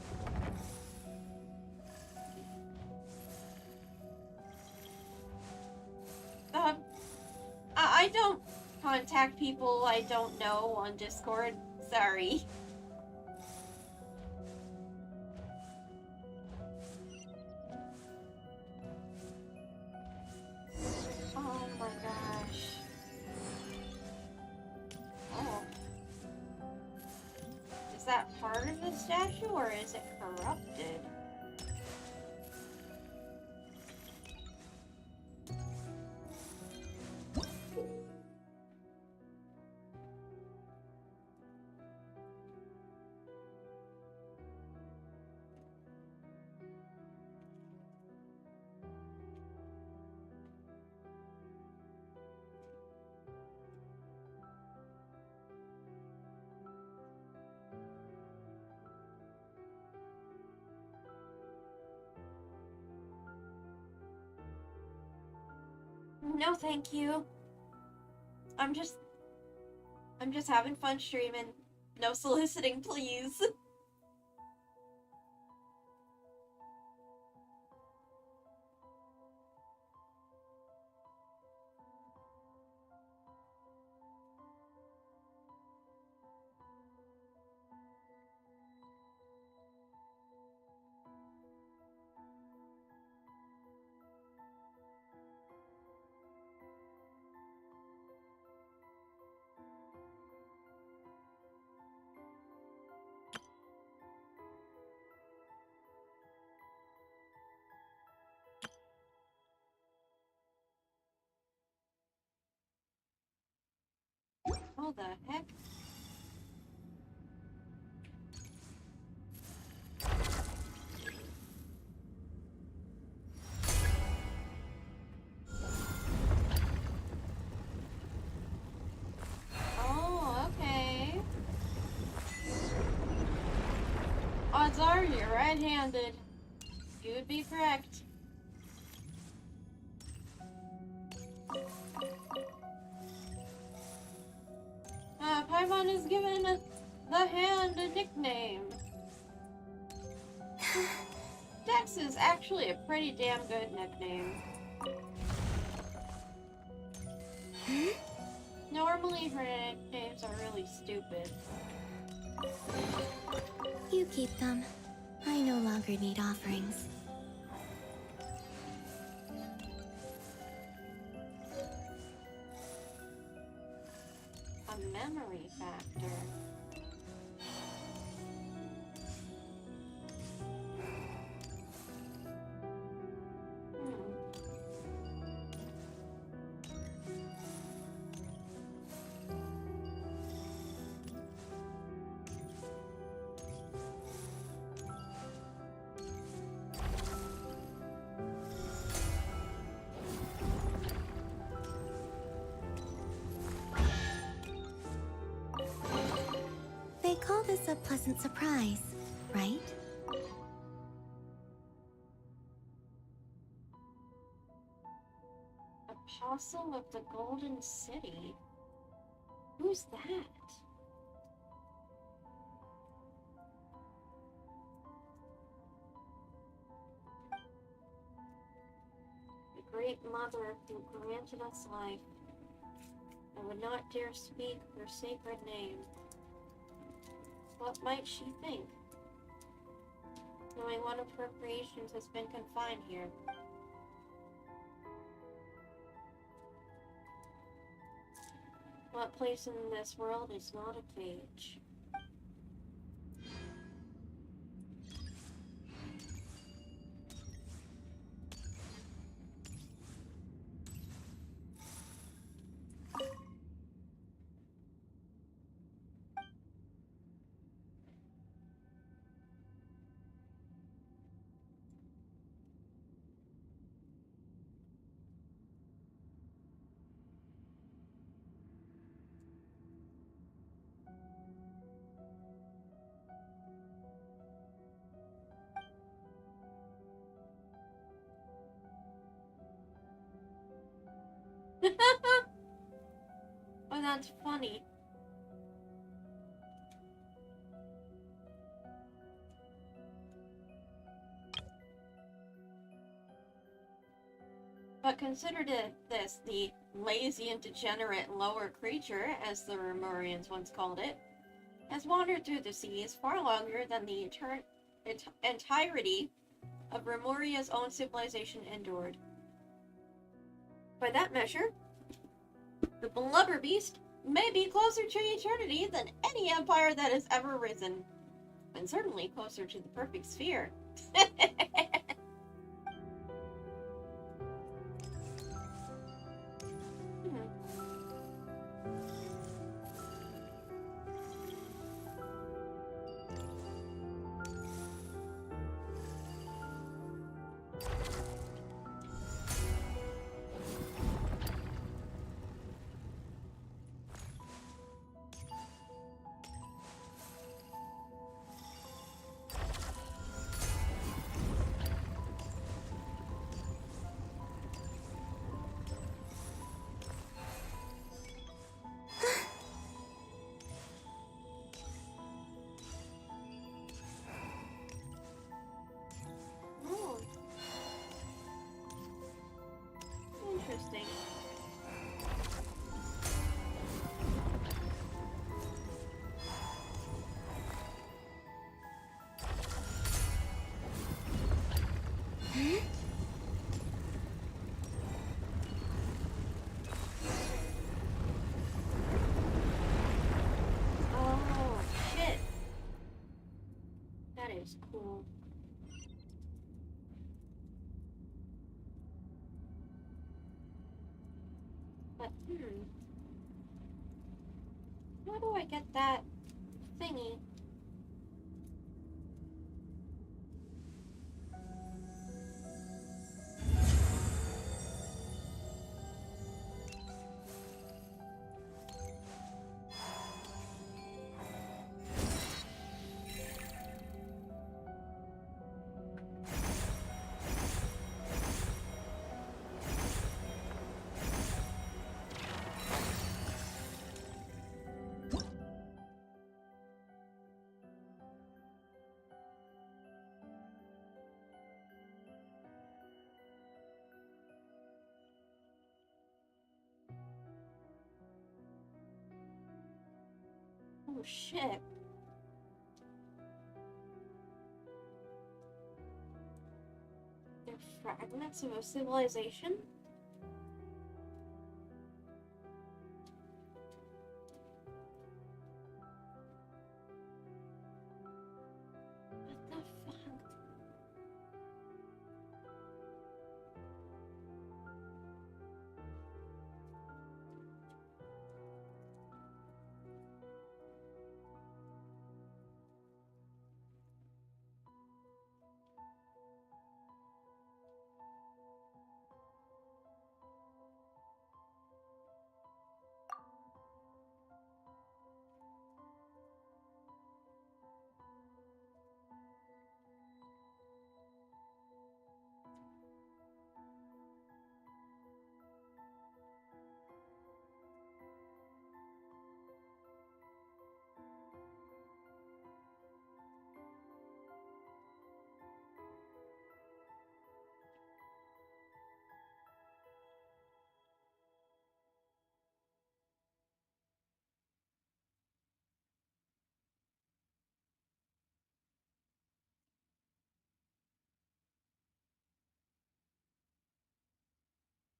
Speaker 1: I don't contact people I don't know on Discord. Sorry. Oh my gosh. Oh. Is that part of the statue, or is it corrupted? No, thank you. I'm just having fun streaming. No soliciting, please. Oh, the heck? Oh, okay. Odds are you're right-handed. You would be correct. Paimon is given the hand a nickname. Dex is actually a pretty damn good nickname. Normally her nicknames are really stupid.
Speaker 2: You keep them. I no longer need offerings.
Speaker 1: A memory factor.
Speaker 2: They call this a pleasant surprise, right?
Speaker 1: Apostle of the Golden City? Who's that? The Great Mother who granted us life. I would not dare speak her sacred name. What might she think, knowing one of her creations has been confined here? What place in this world is not a cage? Oh, that's funny. But consider this, the lazy and degenerate lower creature, as the Remorians once called it, has wandered through the seas far longer than the entirety of Remoria's own civilization endured. By that measure, the blubber beast may be closer to eternity than any empire that has ever risen, and certainly closer to the perfect sphere. was cool. But, how do I get that thingy? Oh shit. They're fragments of a civilization? What the fuck?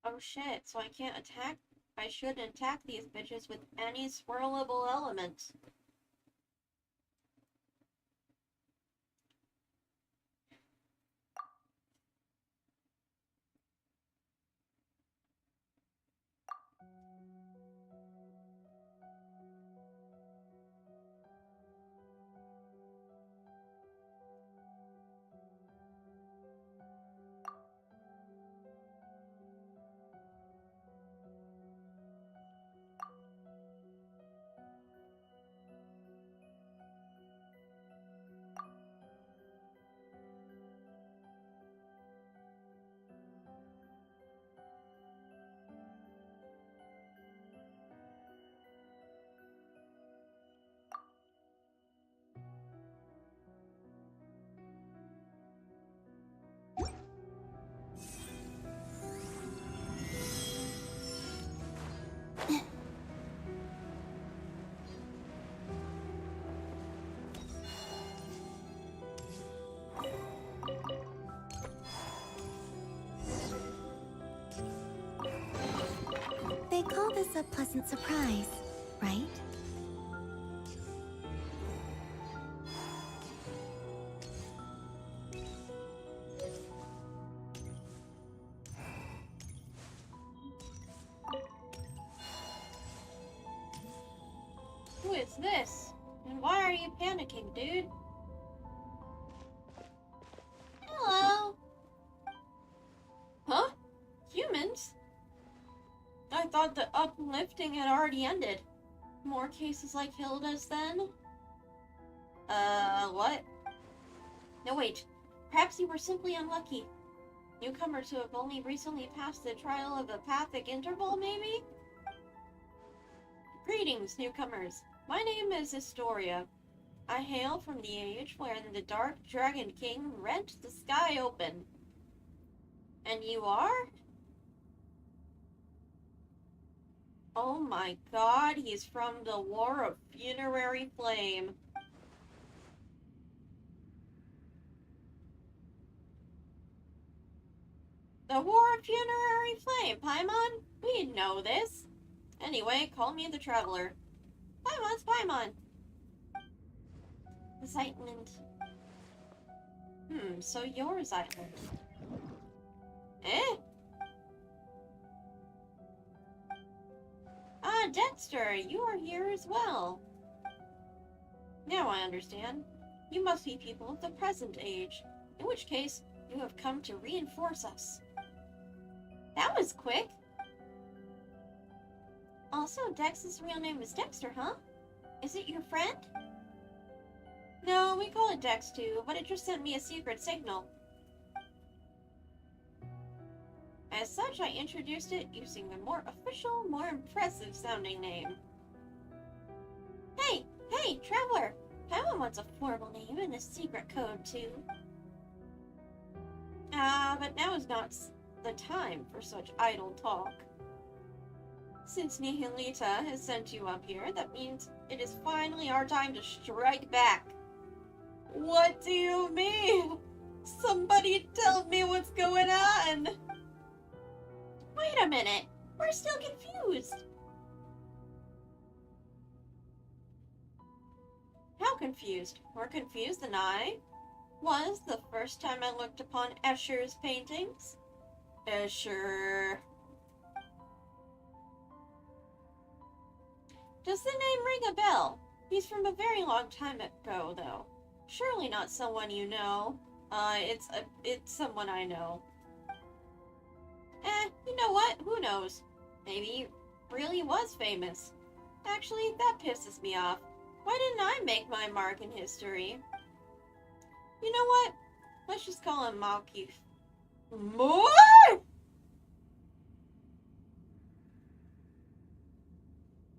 Speaker 1: Oh shit, so I can't attack. I shouldn't attack these bitches with any swirlable element.
Speaker 2: They call this a pleasant surprise, right?
Speaker 1: Who is this? And why are you panicking, dude? Hello? Huh? Humans? I thought the uplifting had already ended. More cases like Hilda's then? What? No, wait. Perhaps you were simply unlucky. Newcomers who have only recently passed the trial of apathic interval, maybe? Greetings, newcomers. My name is Historia. I hail from the age wherein the Dark Dragon King rent the sky open. And you are? Oh my god, he's from the War of Funerary Flame. The War of Funerary Flame, Paimon? We know this. Anyway, call me the Traveler. Paimon's Paimon. Excitement. So yours island. Eh? Ah, Dexter, you are here as well. Now I understand. You must be people of the present age, in which case you have come to reinforce us. That was quick. Also, Dex's real name is Dexter, huh? Is it your friend? No, we call it Dex too, but it just sent me a secret signal. As such, I introduced it using the more official, more impressive sounding name. Hey, Traveler! Paimon wants a formal name and a secret code too. But now is not the time for such idle talk. Since Nihilita has sent you up here, that means it is finally our time to strike back. What do you mean? Somebody tell me what's going on! Wait a minute, we're still confused. How confused? More confused than I was the first time I looked upon Escher's paintings? Escher. Does the name ring a bell? He's from a very long time ago, though. Surely not someone you know. It's someone I know. You know what? Who knows? Maybe he really was famous. Actually, that pisses me off. Why didn't I make my mark in history? You know what? Let's just call him Malkeith. More?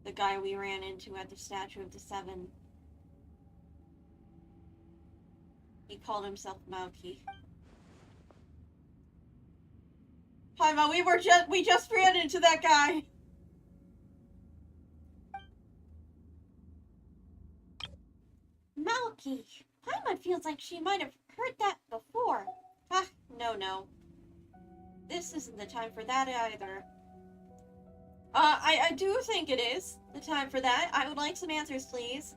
Speaker 1: The guy we ran into at the Statue of the Seven. He called himself Malkeith. Paimon, we just ran into that guy. Malkeith. Paimon feels like she might have heard that before. Ah, no. This isn't the time for that either. I do think it is the time for that. I would like some answers, please.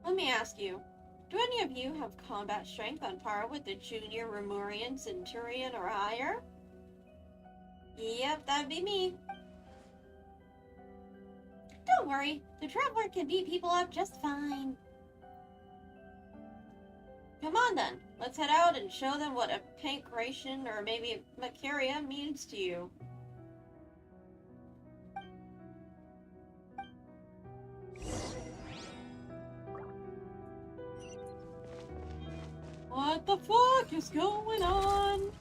Speaker 1: Let me ask you. Do any of you have combat strength on par with the junior Remurian Centurion or higher? Yep, that'd be me. Don't worry, the Traveler can beat people up just fine. Come on then, let's head out and show them what a pancration or maybe Macaria means to you. What the fuck is going on?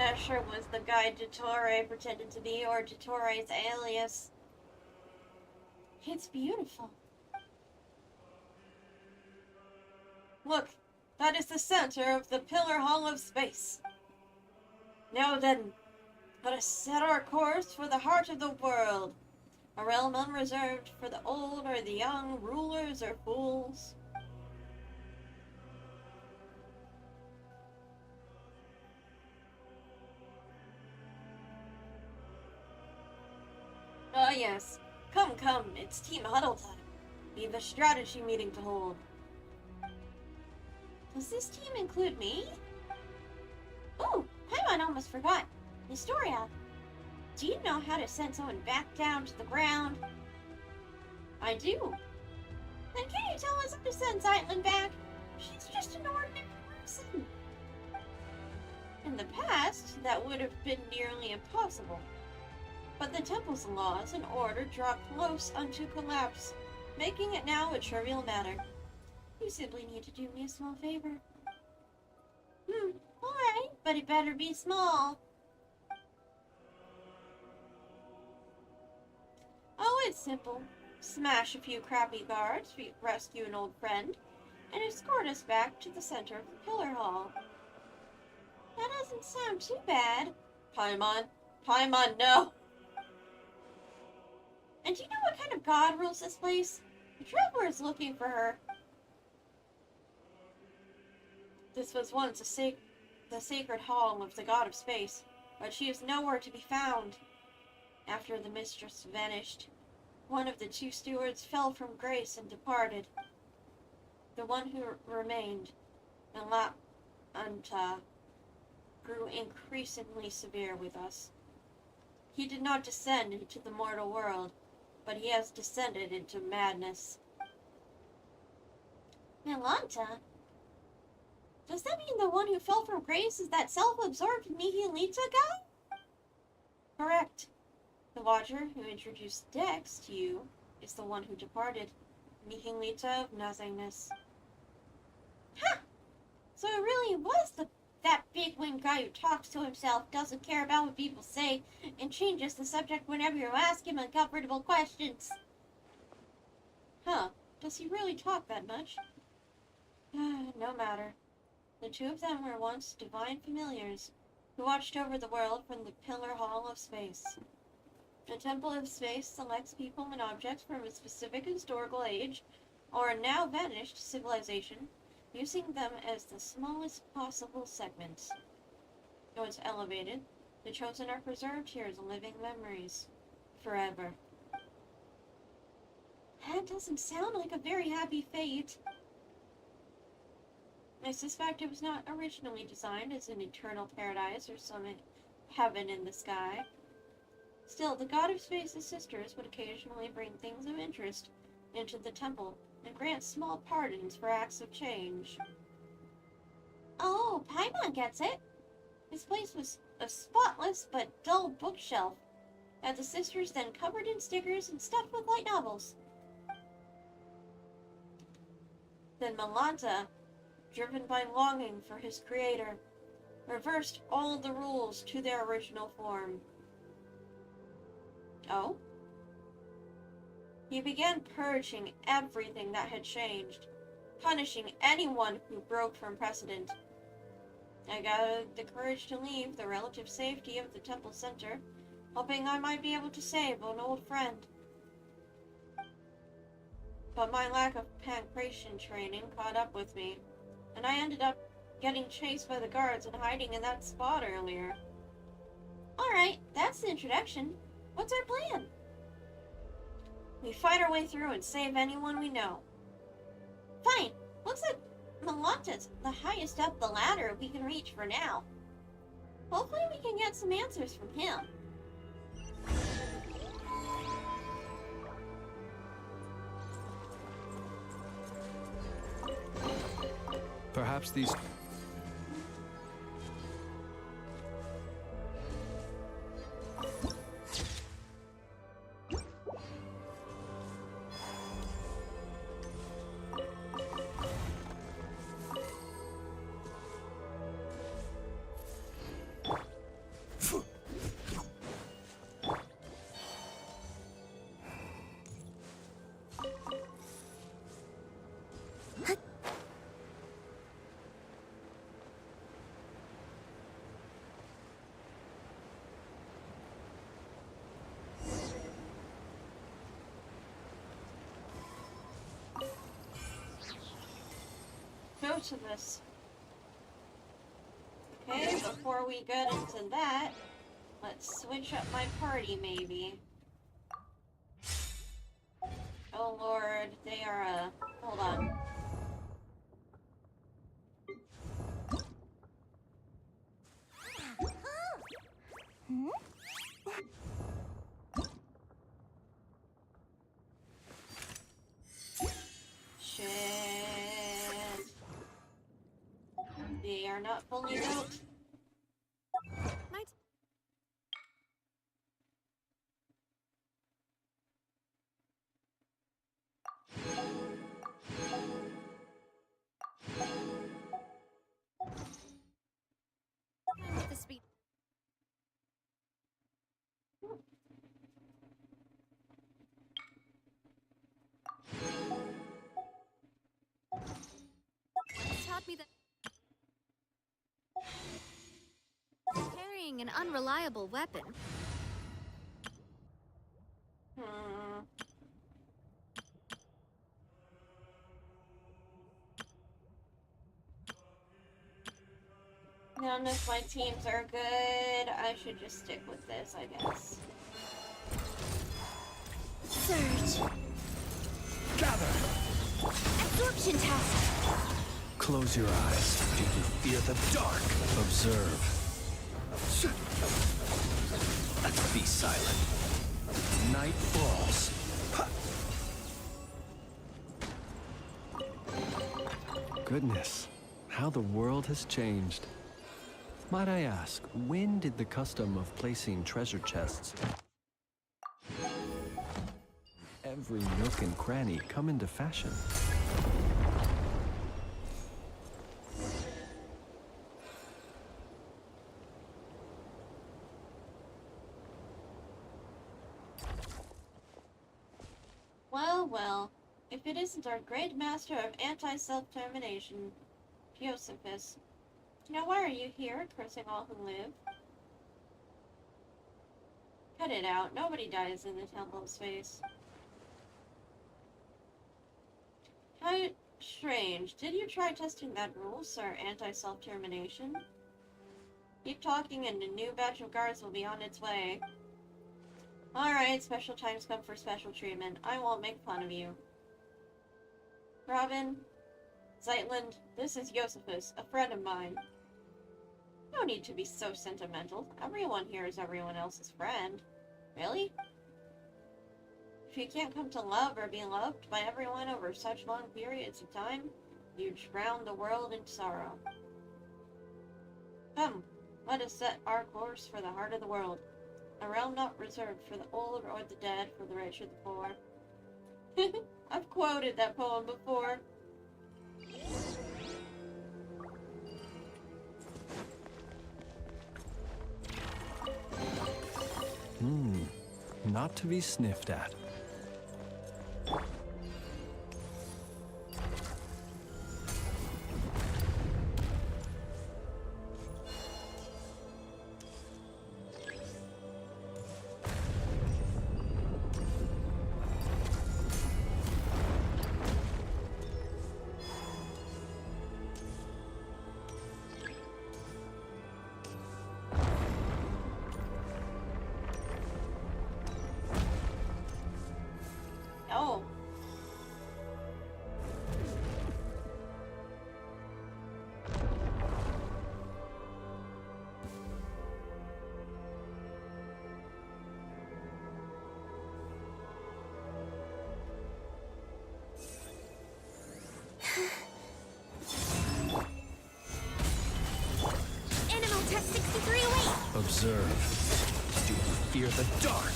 Speaker 1: Escher was the guy Dottore pretended to be, or Dottore's alias. It's beautiful. Look, that is the center of the Pillar Hall of Space. Now then, let us set our course for the heart of the world, a realm unreserved for the old or the young, rulers or fools. Ah, yes. Come, it's Team Huddle time. We've a strategy meeting to hold. Does this team include me? Oh, Paimon almost forgot. Historia, do you know how to send someone back down to the ground? I do. Then can you tell us how to send Zeitlin back? She's just an ordinary person. In the past, that would have been nearly impossible. But the temple's laws and order draw close unto collapse, making it now a trivial matter. You simply need to do me a small favor. Alright, but it better be small. It's simple. Smash a few crappy guards, rescue an old friend, and escort us back to the center of the Pillar Hall. That doesn't sound too bad. Paimon. Paimon, no! And do you know what kind of god rules this place? The traveler is looking for her. This was once the sacred hall of the god of space, but she is nowhere to be found. After the mistress vanished, one of the two stewards fell from grace and departed. The one who remained, Anta, grew increasingly severe with us. He did not descend into the mortal world, but he has descended into madness. Milanta? Does that mean the one who fell from grace is that self-absorbed Nihilita guy? Correct. The Watcher who introduced Dex to you is the one who departed, Nihilita of nothingness. Ha! So it really was that big-winged guy who talks to himself, doesn't care about what people say, and changes the subject whenever you ask him uncomfortable questions. Huh, does he really talk that much? No matter. The two of them were once divine familiars, who watched over the world from the Pillar Hall of Space. The Temple of Space selects people and objects from a specific historical age, or a now vanished civilization, using them as the smallest possible segments. Though it's elevated, the chosen are preserved here as living memories. Forever. That doesn't sound like a very happy fate. I suspect it was not originally designed as an eternal paradise or some heaven in the sky. Still, the god of space's sisters would occasionally bring things of interest into the temple and grant small pardons for acts of change. Oh, Paimon gets it. This place was a spotless but dull bookshelf that the sisters then covered in stickers and stuffed with light novels. Then Milanta, driven by longing for his creator, reversed all the rules to their original form. Oh? He began purging everything that had changed, punishing anyone who broke from precedent. I gathered the courage to leave the relative safety of the temple center, hoping I might be able to save an old friend. But my lack of pancration training caught up with me, and I ended up getting chased by the guards and hiding in that spot earlier. Alright, that's the introduction. What's our plan? We fight our way through and save anyone we know. Fine. Looks like Milanta's the highest up the ladder we can reach for now. Hopefully we can get some answers from him.
Speaker 6: Perhaps these...
Speaker 1: Go to this. Okay, before we get into that, let's switch up my party, maybe. Oh lord, they are, hold on. Shit. They are not fully built.
Speaker 5: Might with the speed. me that carrying an unreliable weapon.
Speaker 1: Hmm. None of my teams are good. I should just stick with this, I guess.
Speaker 2: Surge.
Speaker 3: Gather!
Speaker 2: Absorption test.
Speaker 6: Close your eyes.
Speaker 3: Do you fear the dark?
Speaker 6: Observe.
Speaker 3: Be silent. Night falls.
Speaker 6: Goodness, how the world has changed. Might I ask, when did the custom of placing treasure chests every nook and cranny come into fashion?
Speaker 1: Well, well. If it isn't our great master of anti-self-termination, Josephus. Now why are you here, cursing all who live? Cut it out. Nobody dies in the Temple of Space. How strange. Did you try testing that rule, sir? Anti-self-termination? Keep talking and a new batch of guards will be on its way. Alright, special times come for special treatment. I won't make fun of you. Robin, Zeitland, this is Josephus, a friend of mine. No need to be so sentimental. Everyone here is everyone else's friend. Really? If you can't come to love or be loved by everyone over such long periods of time, you drown the world in sorrow. Come, let us set our course for the heart of the world. A realm not reserved for the old or the dead, for the rich or the poor. I've quoted that poem before.
Speaker 6: Not to be sniffed at.
Speaker 1: Oh.
Speaker 2: Animal test 63 away.
Speaker 6: Observe.
Speaker 3: Do you fear the dark?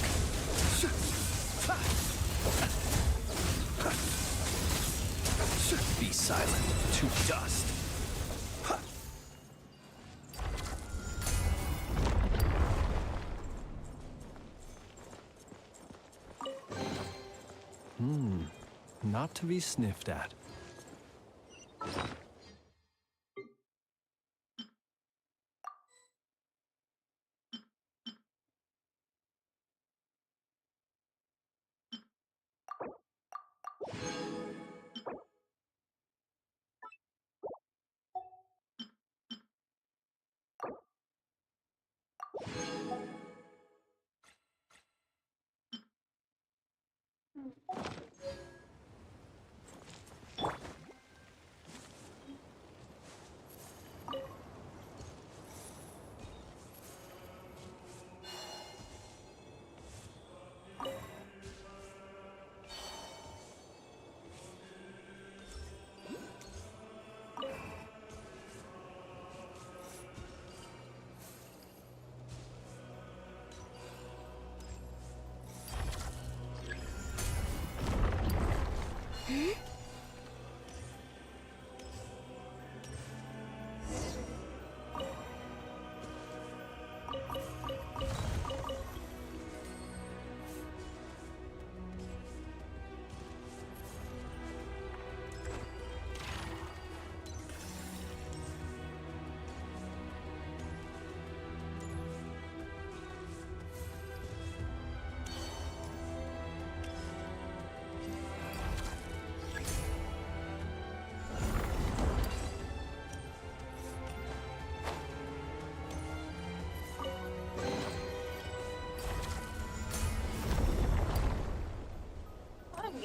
Speaker 3: Be silent. To dust.
Speaker 6: Not to be sniffed at.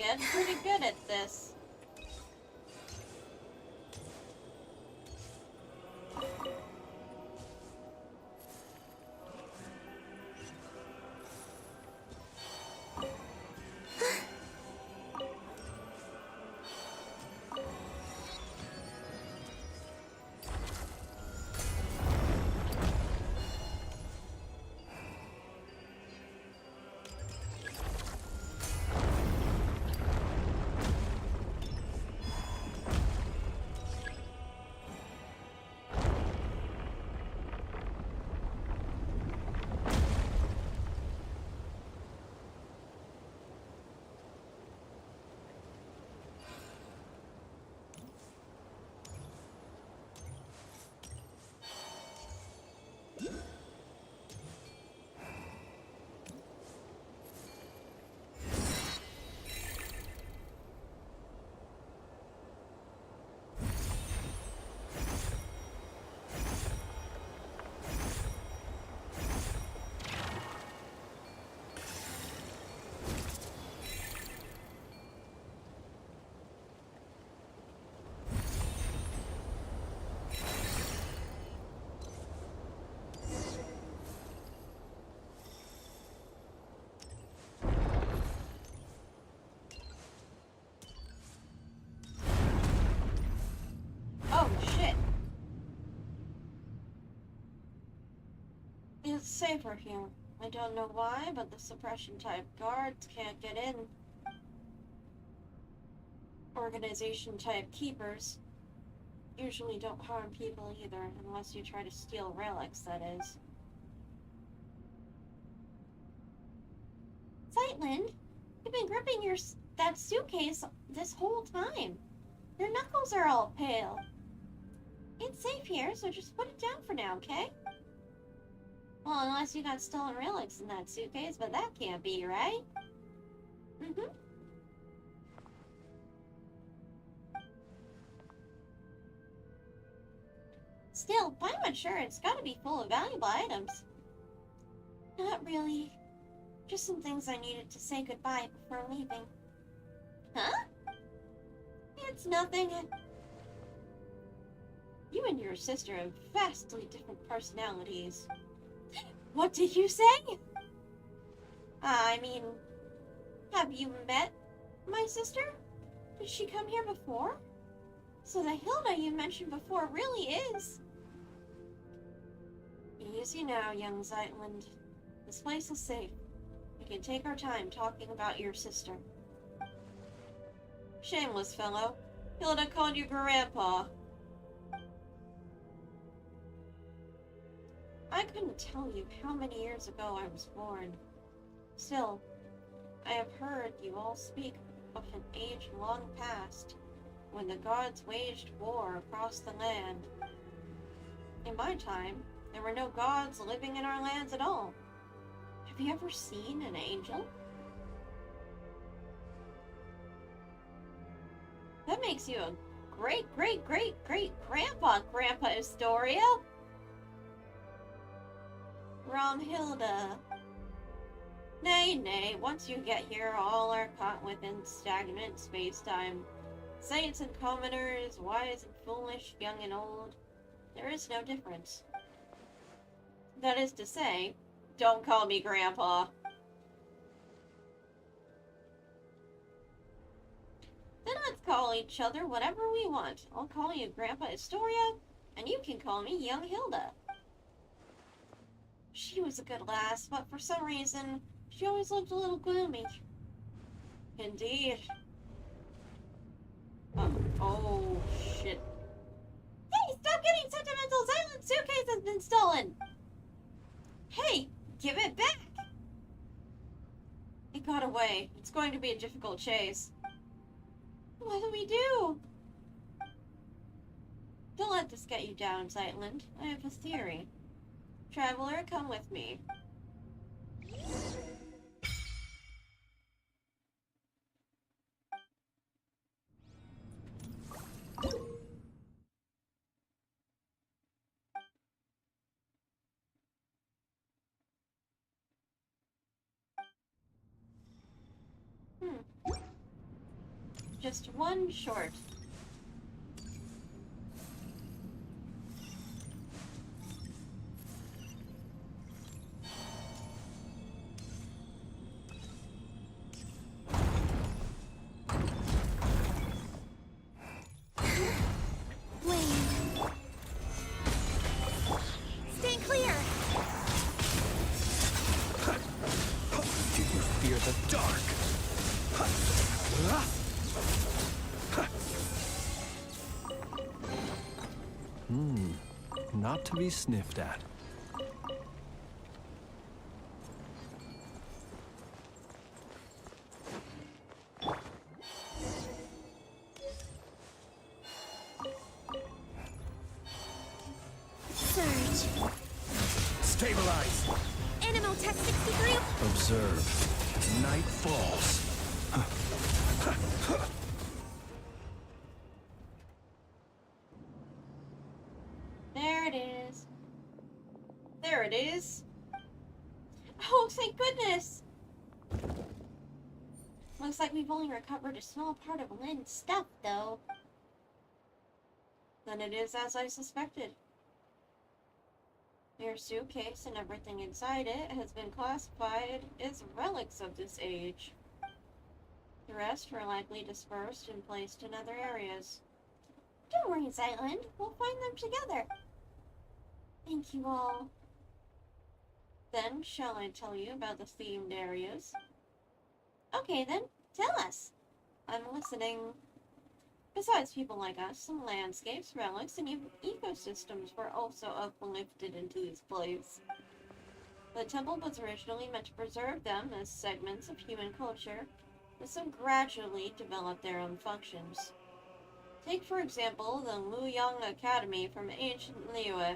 Speaker 1: getting pretty good at this. Oh, shit. It's safer here. I don't know why, but the suppression-type guards can't get in. Organization-type keepers usually don't harm people either, unless you try to steal relics, that is. Sightland, you've been gripping that suitcase this whole time. Your knuckles are all pale. It's safe here, so just put it down for now, okay? Well, unless you got stolen relics in that suitcase, but that can't be, right? Mm-hmm. Still, by my sure it's gotta be full of valuable items. Not really. Just some things I needed to say goodbye before leaving. Huh? It's nothing. You and your sister have vastly different personalities. What did you say? I mean, have you met my sister? Did she come here before? So the Hilda you mentioned before really is... Easy now, young Zeitland. This place is safe. We can take our time talking about your sister. Shameless fellow. Hilda called you Grandpa. I couldn't tell you how many years ago I was born. Still, I have heard you all speak of an age long past, when the gods waged war across the land. In my time, there were no gods living in our lands at all. Have you ever seen an angel? That makes you a great-great-great-great-grandpa, Grandpa Astoria. Romhilda. Nay, nay, once you get here, all are caught within stagnant space-time. Saints and commoners, wise and foolish, young and old, there is no difference. That is to say, don't call me Grandpa. Then let's call each other whatever we want. I'll call you Grandpa Astoria, and you can call me Young Hilda. She was a good lass, but for some reason, she always looked a little gloomy. Indeed. Oh, shit. Hey, stop getting sentimental! Silent suitcase has been stolen! Hey, give it back! It got away. It's going to be a difficult chase. What do we do? Don't let this get you down, Zeitland. I have a theory. Traveler, come with me. just one short.
Speaker 2: Stay clear!
Speaker 6: Do you fear the dark? Not to be sniffed at.
Speaker 2: Surge.
Speaker 3: Stabilize!
Speaker 2: Animo Tech 63.
Speaker 6: Observe. Night falls.
Speaker 1: There it is. There it is. Oh, thank goodness! Looks like we've only recovered a small part of Lynn's stuff, though. Then it is as I suspected. Your suitcase and everything inside it has been classified as relics of this age. The rest were likely dispersed and placed in other areas. Don't worry, Zyland. We'll find them together. Thank you all. Then, shall I tell you about the themed areas? Okay then, tell us. I'm listening. Besides people like us, some landscapes, relics, and even ecosystems were also uplifted into this place. The temple was originally meant to preserve them as segments of human culture, but some gradually developed their own functions. Take, for example, the Luyang Academy from ancient Liyue.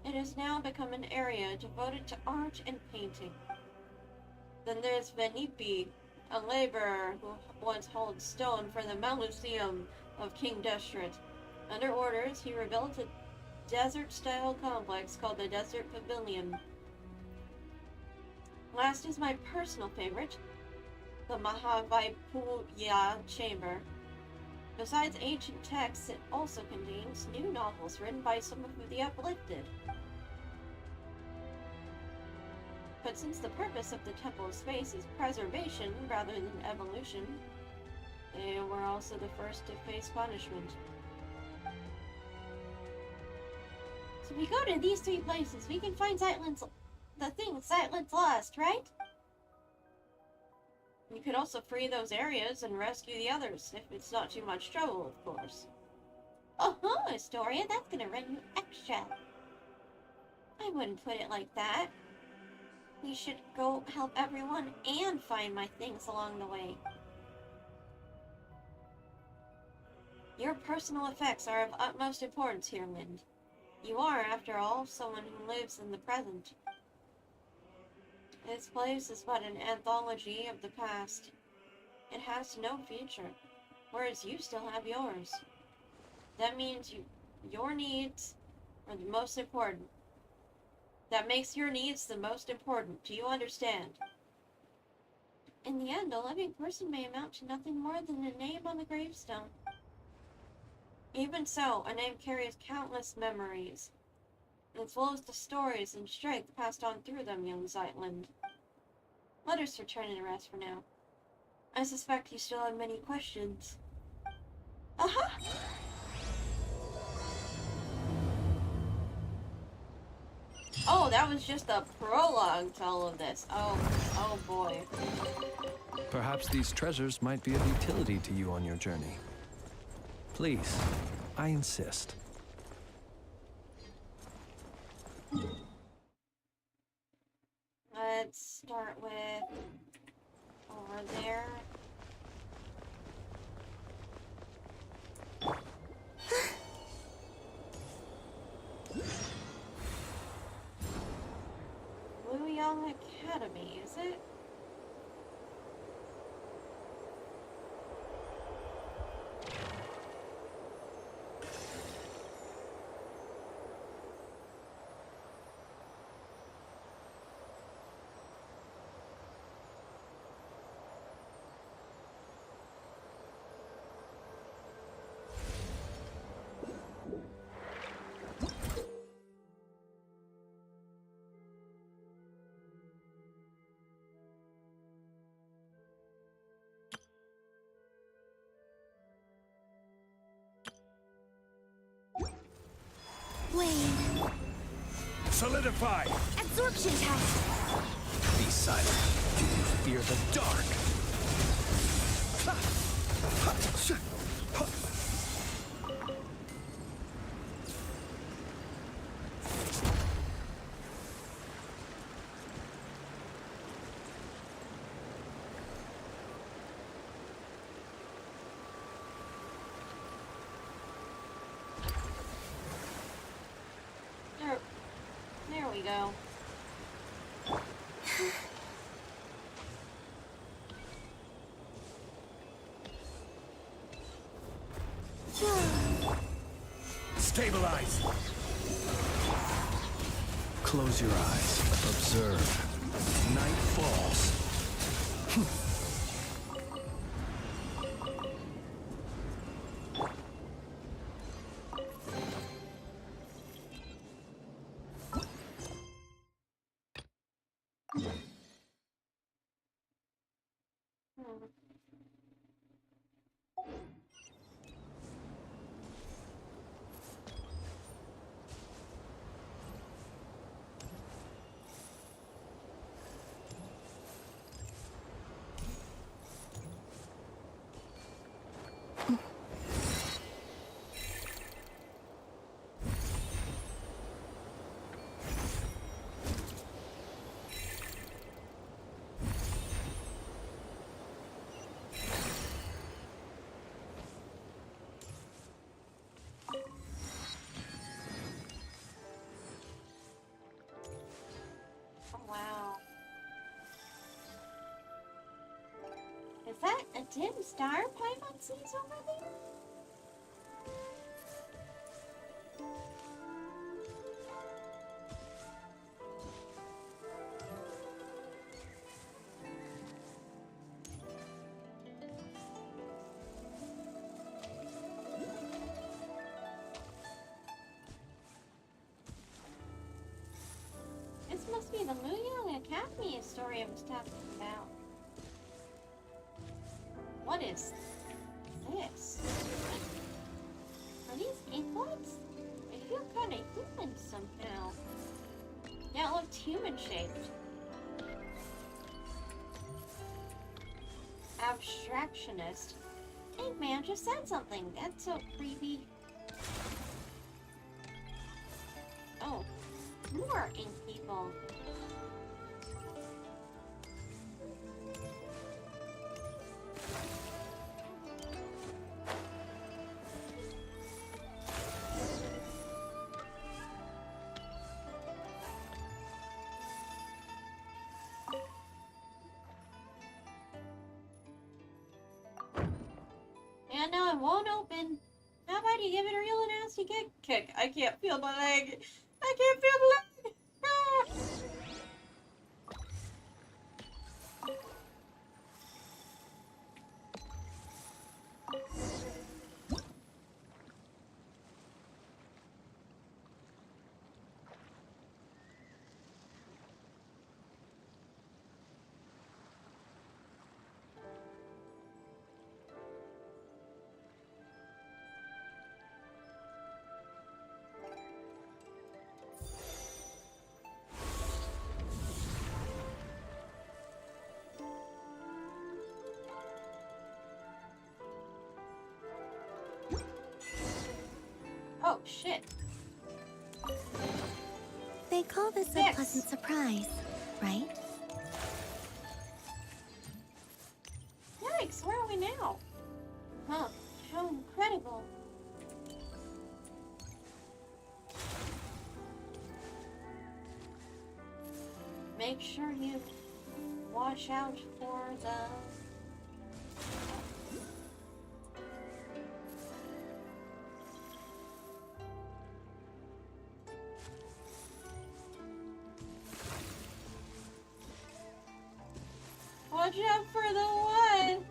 Speaker 1: It has now become an area devoted to art and painting. Then there's Venipi, a laborer who once hauled stone for the Mausoleum of King Deshret. Under orders, he rebuilt a desert-style complex called the Desert Pavilion. Last is my personal favorite, the Mahavaipuya Chamber. Besides ancient texts, it also contains new novels written by some of the uplifted. But since the purpose of the Temple space is preservation rather than evolution, they were also the first to face punishment. So if we go to these three places, we can find the thing Zyland's lost, right? You could also free those areas and rescue the others, if it's not too much trouble, of course. Oh-ho, Astoria, that's gonna run you extra. I wouldn't put it like that. We should go help everyone and find my things along the way. Your personal effects are of utmost importance here, Lind. You are, after all, someone who lives in the present. This place is but an anthology of the past. It has no future, whereas you still have yours. That means your needs are the most important. That makes your needs the most important. Do you understand? In the end, a living person may amount to nothing more than a name on the gravestone. Even so, a name carries countless memories. It flows the stories and strength passed on through them, young Zyland. Let us return and rest for now. I suspect you still have many questions. Aha! Oh, that was just a prologue to all of this. Oh boy.
Speaker 6: Perhaps these treasures might be of utility to you on your journey. Please, I insist.
Speaker 1: Let's start with over there. Luyang Academy, is it?
Speaker 3: Solidify!
Speaker 2: Absorption test.
Speaker 6: Be silent. Do you fear the dark?
Speaker 1: There we go.
Speaker 3: Stabilize!
Speaker 6: Close your eyes. Observe. Night falls.
Speaker 1: Hmm. Oh, wow. Is that a dim star Paimon sees over there? This must be the Muyoung Academy story I was talking about. What is this? Are these inklets? They feel kind of human somehow. Yeah, it looked human-shaped. Abstractionist. Eggman just said something. That's so creepy. Oh, more ink people. Yeah, no, it won't open. How about you give it a real nasty kick? I can't feel my leg. I can't feel my leg. Ah! Oh, shit.
Speaker 2: They call this a
Speaker 1: Six.
Speaker 2: pleasant surprise, right?
Speaker 1: Yikes, where are we now? Huh, how incredible. Make sure you watch out for the... Watch out for the what?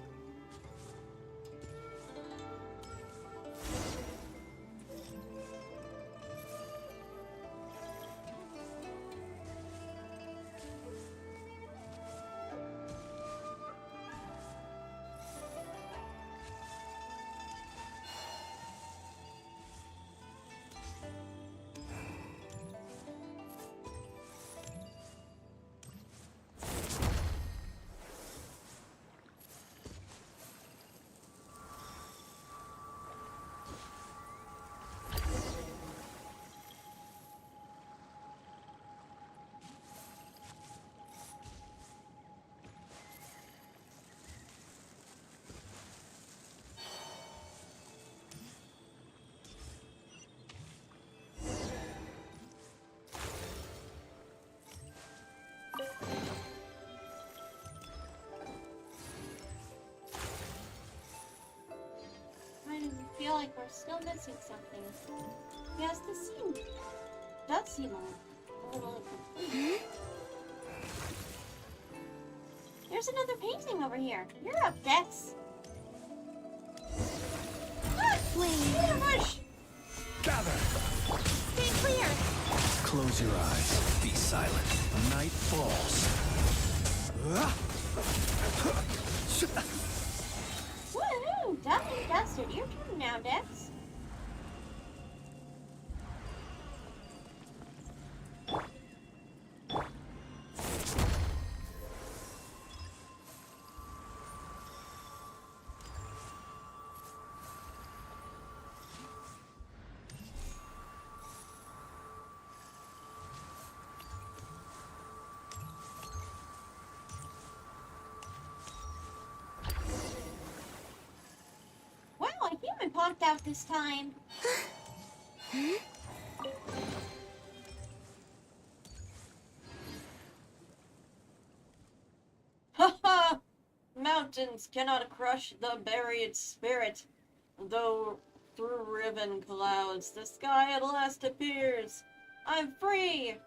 Speaker 1: like we're still missing something. Yes, the scene does seem a little incomplete. There's another painting over here. You're up, Dex. Ah!
Speaker 2: Wait.
Speaker 1: Push!
Speaker 3: Gather!
Speaker 1: Stay clear!
Speaker 3: Close your eyes. Be silent. Night falls.
Speaker 1: Woohoo! Done and dusted. Your turn now, Dex. Wow, a human popped out this time. Haha! Mountains cannot crush the buried spirit, though through riven clouds the sky at last appears. I'm free!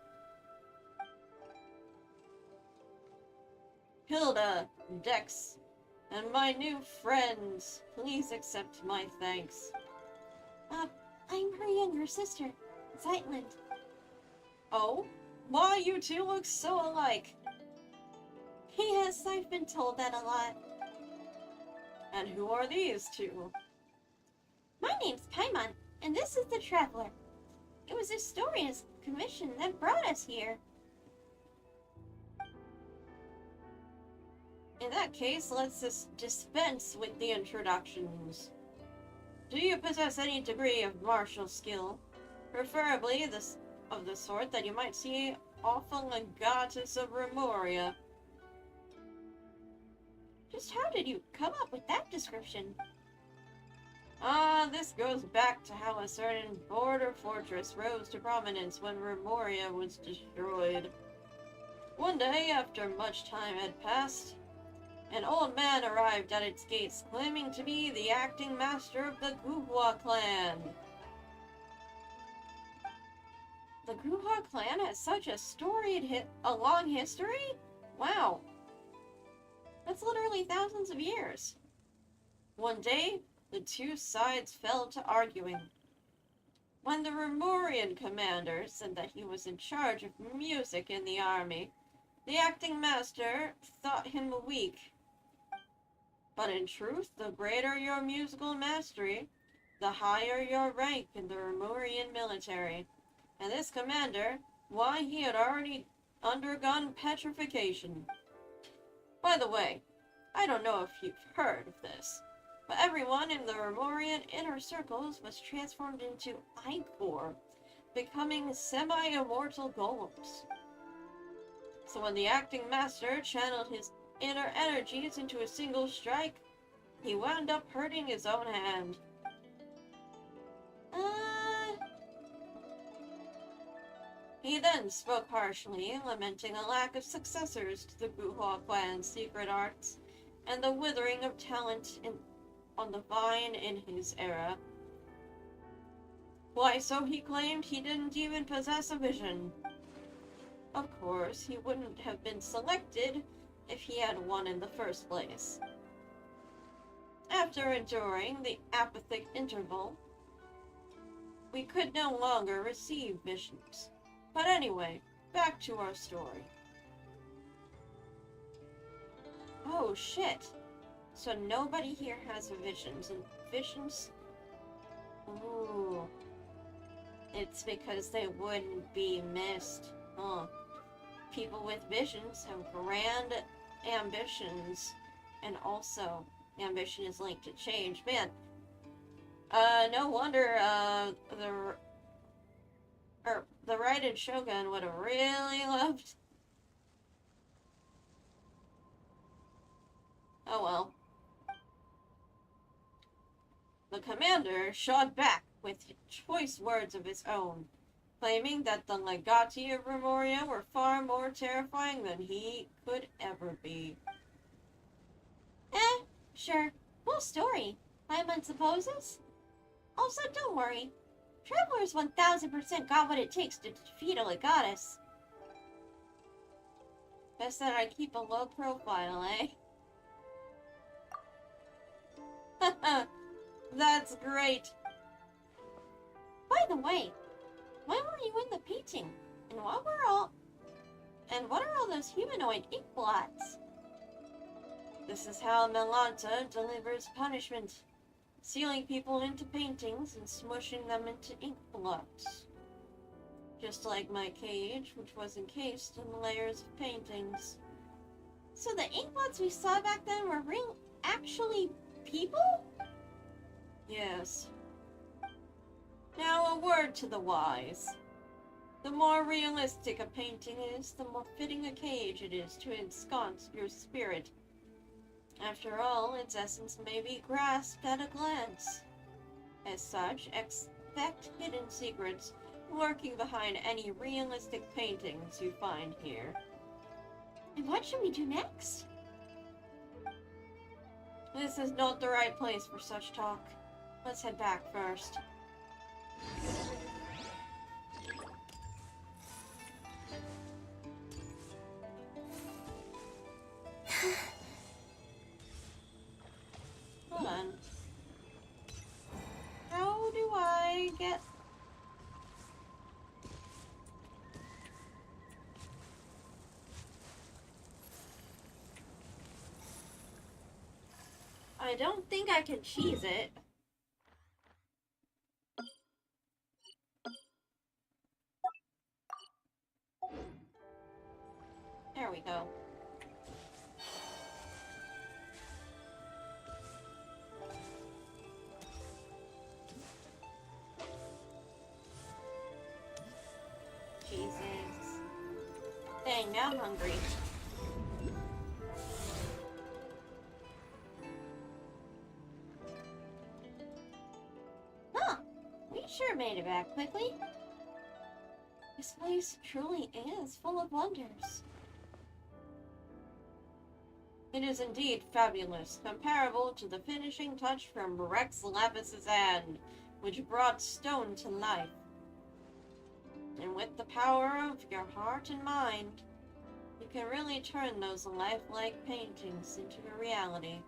Speaker 1: Hilda, Dex, and my new friends, please accept my thanks. I'm her younger sister, Zeitland. Oh? Why, you two look so alike. Yes, I've been told that a lot. And who are these two? My name's Paimon, and this is the Traveler. It was Historia's commission that brought us here. In that case, let's just dispense with the introductions. Do you possess any degree of martial skill? Preferably of the sort that you might see off a Legatus of Remoria. Just how did you come up with that description? This goes back to how a certain border fortress rose to prominence when Remoria was destroyed. One day, after much time had passed, an old man arrived at its gates claiming to be the acting master of the Guhua clan. The Guhua clan has such a long history? Wow. That's literally thousands of years. One day, the two sides fell to arguing. When the Remorian commander said that he was in charge of music in the army, the acting master thought him weak. But in truth, the greater your musical mastery, the higher your rank in the Remorian military. And this commander, why, he had already undergone petrification. By the way, I don't know if you've heard of this, but everyone in the Remorian inner circles was transformed into Ichor, becoming semi-immortal golems. So when the acting master channeled his inner energies into a single strike, he wound up hurting his own hand. He then spoke harshly, lamenting a lack of successors to the Guhua clan's secret arts, and the withering of talent on the vine in his era. Why, so he claimed he didn't even possess a vision. Of course, he wouldn't have been selected if he had one in the first place. After enduring the apathic interval, we could no longer receive visions. But anyway, back to our story. Oh shit. So nobody here has visions, and visions... Ooh. It's because they wouldn't be missed. Huh. People with visions have grand ambitions, and also ambition is linked to change. Man, no wonder, the Raiden Shogun would have really loved. Oh well. The commander shot back with choice words of his own, claiming that the Legati of Remoria were far more terrifying than he could ever be. Sure. Cool story. Paimon supposes? Also, don't worry. Travelers 1000% got what it takes to defeat a goddess. Best that I keep a low profile, eh? That's great. By the way, why were you in the painting? And what are all those humanoid ink blots? This is how Melanta delivers punishment, sealing people into paintings and smushing them into ink blots. Just like my cage, which was encased in layers of paintings. So the ink blots we saw back then were actually people? Yes. Now a word to the wise. The more realistic a painting is, the more fitting a cage it is to ensconce your spirit. After all, its essence may be grasped at a glance. As such, expect hidden secrets lurking behind any realistic paintings you find here. And what should we do next? This is not the right place for such talk. Let's head back first. Hold on. How do I get... I don't think I can cheese it. There we go. Jesus. Dang, now I'm hungry. Huh. We sure made it back quickly. This place truly is full of wonders. It is indeed fabulous, comparable to the finishing touch from Rex Lapis's hand, which brought stone to life. And with the power of your heart and mind, you can really turn those lifelike paintings into a reality.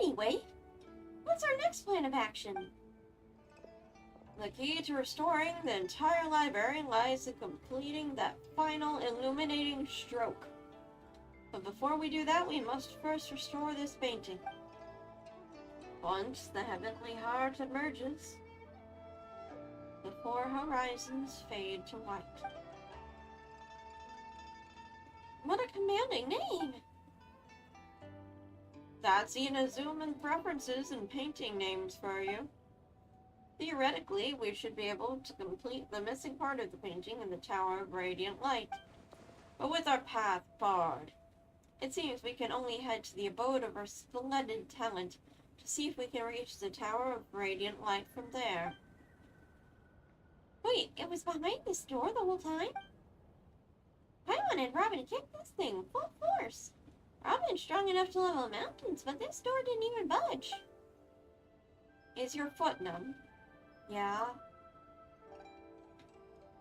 Speaker 1: Anyway, what's our next plan of action? The key to restoring the entire library lies in completing that final illuminating stroke. But before we do that, we must first restore this painting. Once the heavenly heart emerges, the four horizons fade to white. What a commanding name! That's Inazuman preferences and painting names for you. Theoretically, we should be able to complete the missing part of the painting in the Tower of Radiant Light. But with our path barred, it seems we can only head to the abode of our splendid talent to see if we can reach the Tower of Radiant Light from there. Wait, it was behind this door the whole time? Paimon and Robin kicked this thing full force. Robin's strong enough to level mountains, but this door didn't even budge. Is your foot numb? Yeah.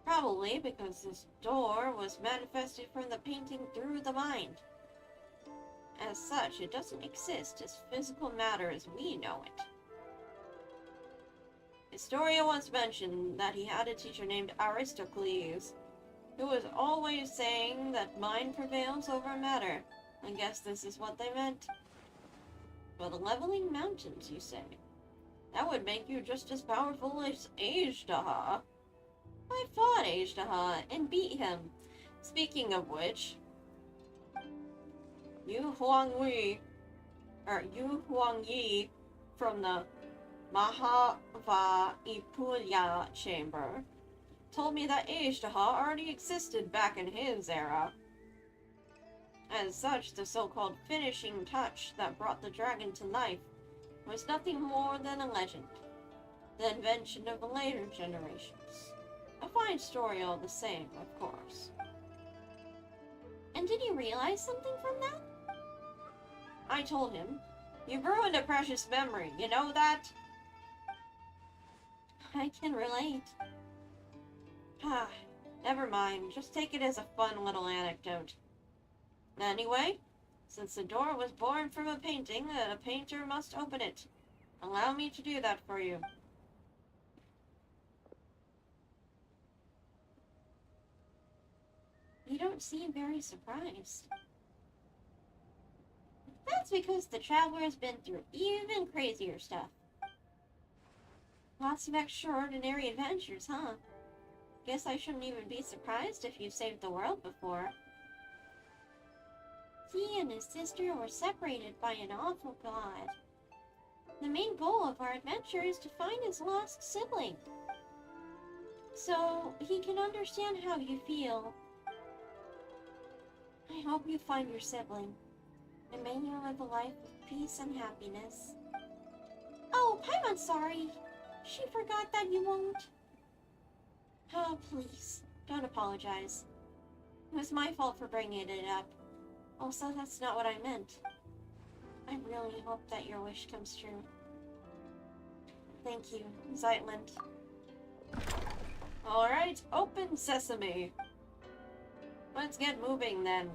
Speaker 1: Probably because this door was manifested from the painting through the mind. As such, it doesn't exist as physical matter as we know it. Historia once mentioned that he had a teacher named Aristocles, who was always saying that mind prevails over matter. I guess this is what they meant. But leveling mountains, you say? That would make you just as powerful as Ajdaha. I fought Ajdaha and beat him. Speaking of which, Yu Huangyi from the Mahavaipulya chamber told me that Ajdaha already existed back in his era. As such, the so-called finishing touch that brought the dragon to life was nothing more than a legend, the invention of the later generations. A fine story all the same, of course. And did you realize something from that? I told him, You've ruined a precious memory, you know that? I can relate. Ah, never mind. Just take it as a fun little anecdote. Anyway, since the door was born from a painting, a painter must open it. Allow me to do that for you. You don't seem very surprised. That's because the traveler has been through even crazier stuff. Lots of extraordinary adventures, huh? Guess I shouldn't even be surprised if you've saved the world before. He and his sister were separated by an awful god. The main goal of our adventure is to find his lost sibling, so he can understand how you feel. I hope you find your sibling, and may you live a life of peace and happiness. Oh, Paimon's sorry. She forgot that you won't. Oh, please, don't apologize. It was my fault for bringing it up. Also, that's not what I meant. I really hope that your wish comes true. Thank you, Zeitland. Alright, open sesame. Let's get moving then.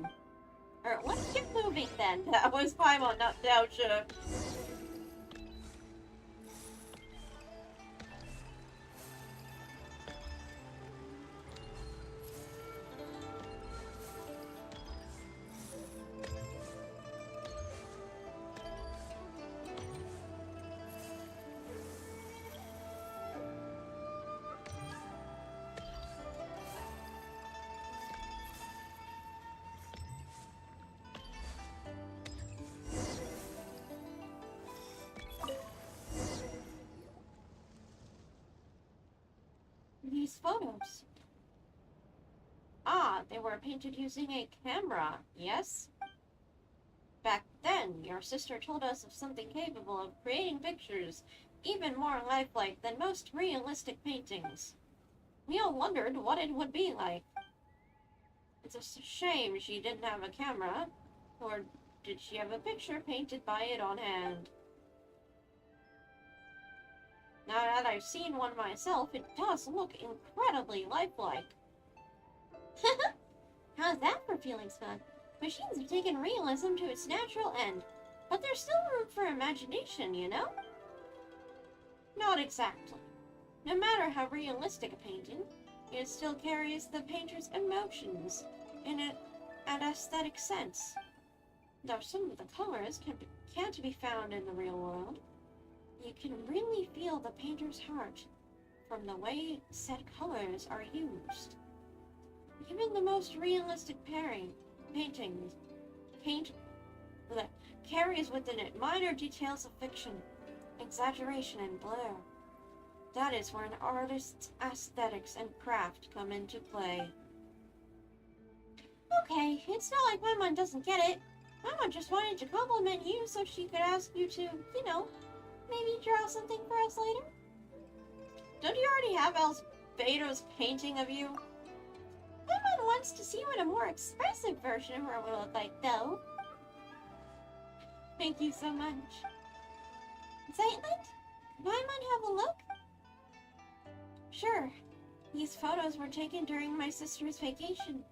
Speaker 1: Or, let's get moving then. That was Paimon, not Daocha. These photos. Ah, they were painted using a camera, yes? Back then, your sister told us of something capable of creating pictures even more lifelike than most realistic paintings. We all wondered what it would be like. It's a shame she didn't have a camera, or did she have a picture painted by it on hand? Now that I've seen one myself, it does look incredibly lifelike. How's that for feeling fun? Machines have taken realism to its natural end, but there's still room for imagination, you know? Not exactly. No matter how realistic a painting, it still carries the painter's emotions in an aesthetic sense. Though some of the colors can't be found in the real world, you can really feel the painter's heart from the way said colors are used. Even the most realistic paintings carries within it minor details of fiction, exaggeration, and blur. That is where an artist's aesthetics and craft come into play. Okay, it's not like Paimon doesn't get it. Paimon just wanted to compliment you so she could ask you to, you know, maybe draw something for us later? Don't you already have Albedo's painting of you? Paimon wants to see what a more expressive version of her will look like, though. Thank you so much. Zeitland? Can Paimon have a look? Sure. These photos were taken during my sister's vacation.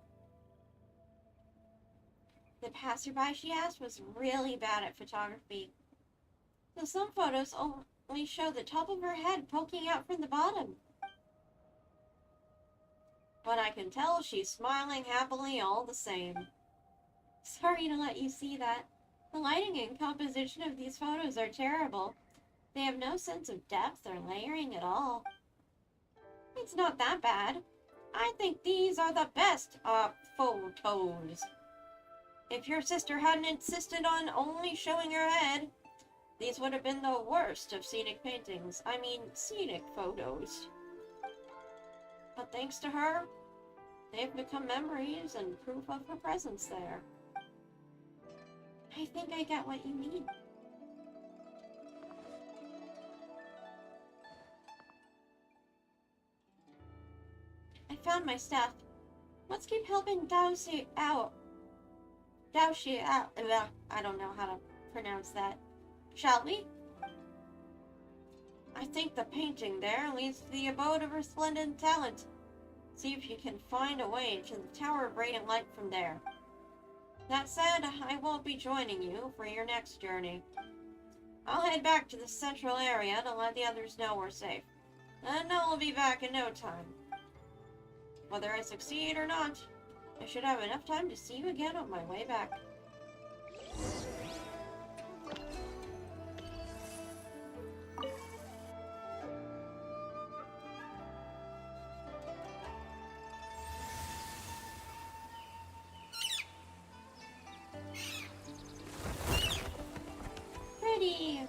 Speaker 1: The passerby she asked was really bad at photography. So some photos only show the top of her head poking out from the bottom. But I can tell she's smiling happily all the same. Sorry to let you see that. The lighting and composition of these photos are terrible. They have no sense of depth or layering at all. It's not that bad. I think these are the best photos. If your sister hadn't insisted on only showing her head, these would have been the worst of scenic paintings. I mean, scenic photos. But thanks to her, they've become memories and proof of her presence there. I think I get what you mean. I found my stuff. Let's keep helping Daoshi out. I don't know how to pronounce that. Shall we? I think the painting there leads to the abode of resplendent talent. See if you can find a way to the Tower of Radiant Light from there. That said, I won't be joining you for your next journey. I'll head back to the central area to let the others know we're safe. And I'll be back in no time. Whether I succeed or not, I should have enough time to see you again on my way back. Pretty.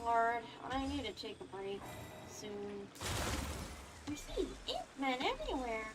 Speaker 1: Lord, I need to take a break soon. I see ink men everywhere.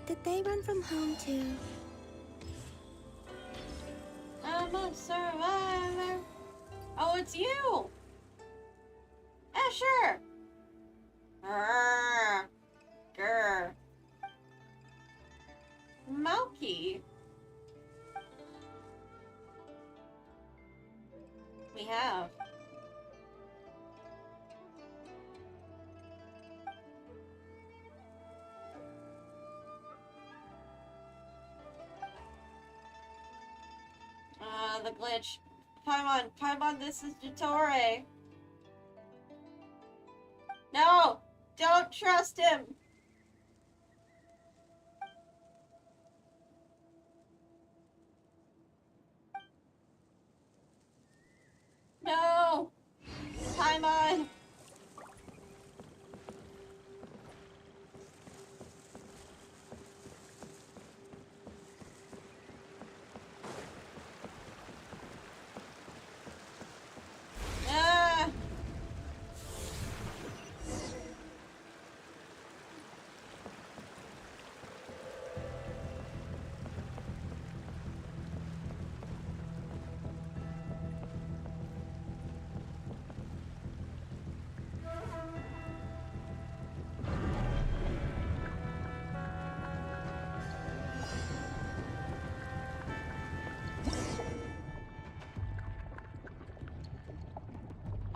Speaker 2: Did they run from home too?
Speaker 1: I'm a survivor. Oh, it's you! Yeah, sure. Grr. Malky. We have. The glitch. Paimon, this is Jitore. No! Don't trust him! No! Paimon!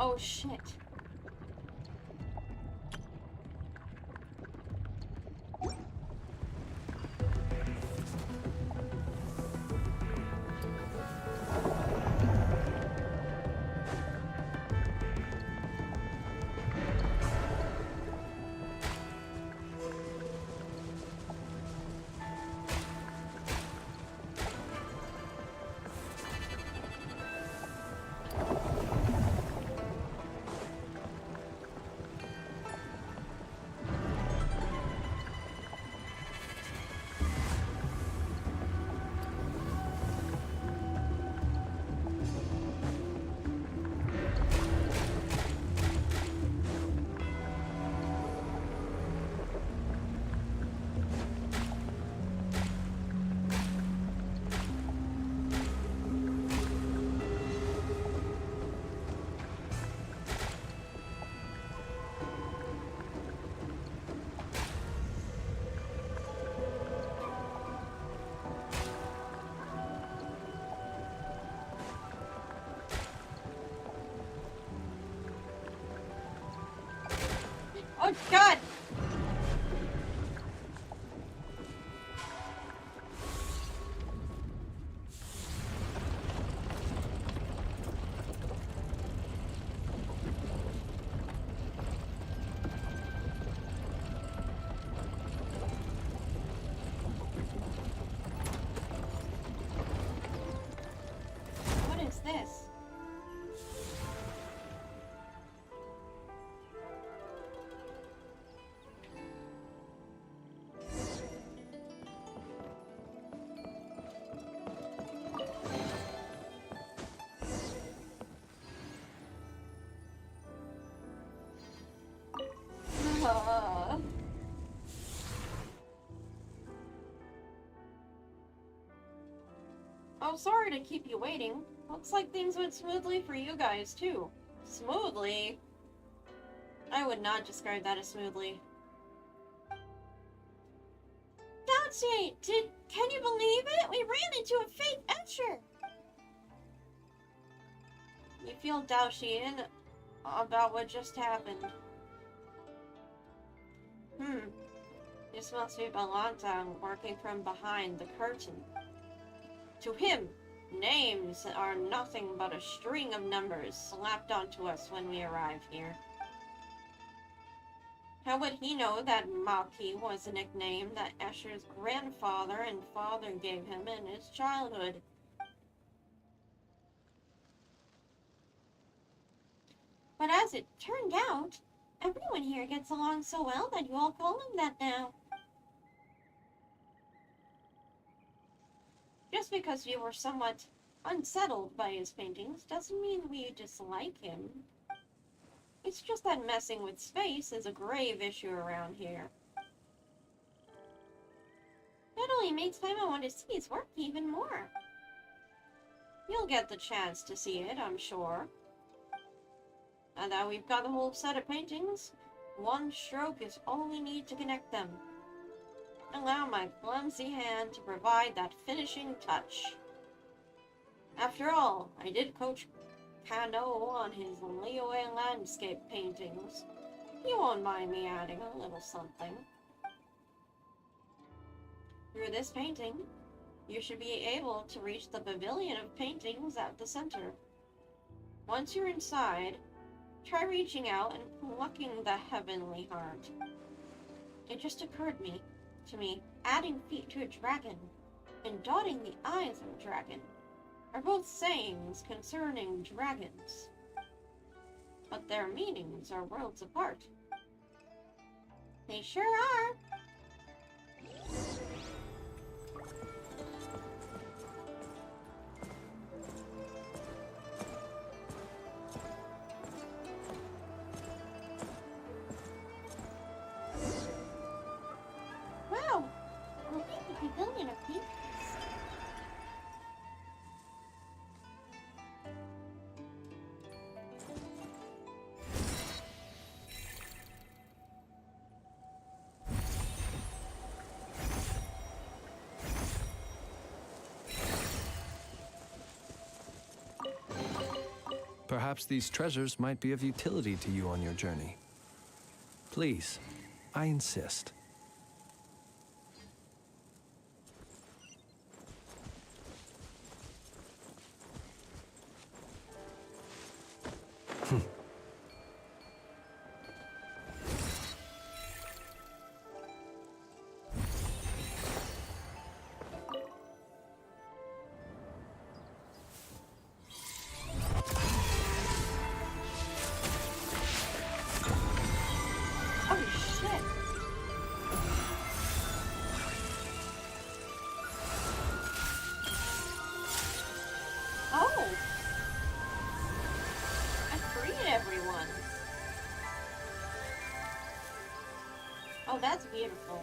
Speaker 1: Oh shit. Oh god! Oh, sorry to keep you waiting. Looks like things went smoothly for you guys, too. Smoothly? I would not describe that as smoothly. Daoxie, can you believe it? We ran into a fake Escher! You feel Daoxie in about what just happened. This must be Balantang working from behind the curtain. To him, names are nothing but a string of numbers slapped onto us when we arrive here. How would he know that Maki was a nickname that Escher's grandfather and father gave him in his childhood? But as it turned out, everyone here gets along so well that you all call him that now. Just because we were somewhat unsettled by his paintings doesn't mean we dislike him. It's just that messing with space is a grave issue around here. That only makes Paimon want to see his work even more. You'll get the chance to see it, I'm sure. Now that we've got the whole set of paintings, one stroke is all we need to connect them. Allow my clumsy hand to provide that finishing touch. After all, I did coach Kano on his Liyue landscape paintings. You won't mind me adding a little something. Through this painting, you should be able to reach the pavilion of paintings at the center. Once you're inside, try reaching out and plucking the heavenly heart. It just occurred to me, adding feet to a dragon and dotting the eyes of a dragon are both sayings concerning dragons, but their meanings are worlds apart. They sure are. Wow! Look at the pavilion of paintings.
Speaker 6: Perhaps these treasures might be of utility to you on your journey. Please, I insist. Oh, that's beautiful.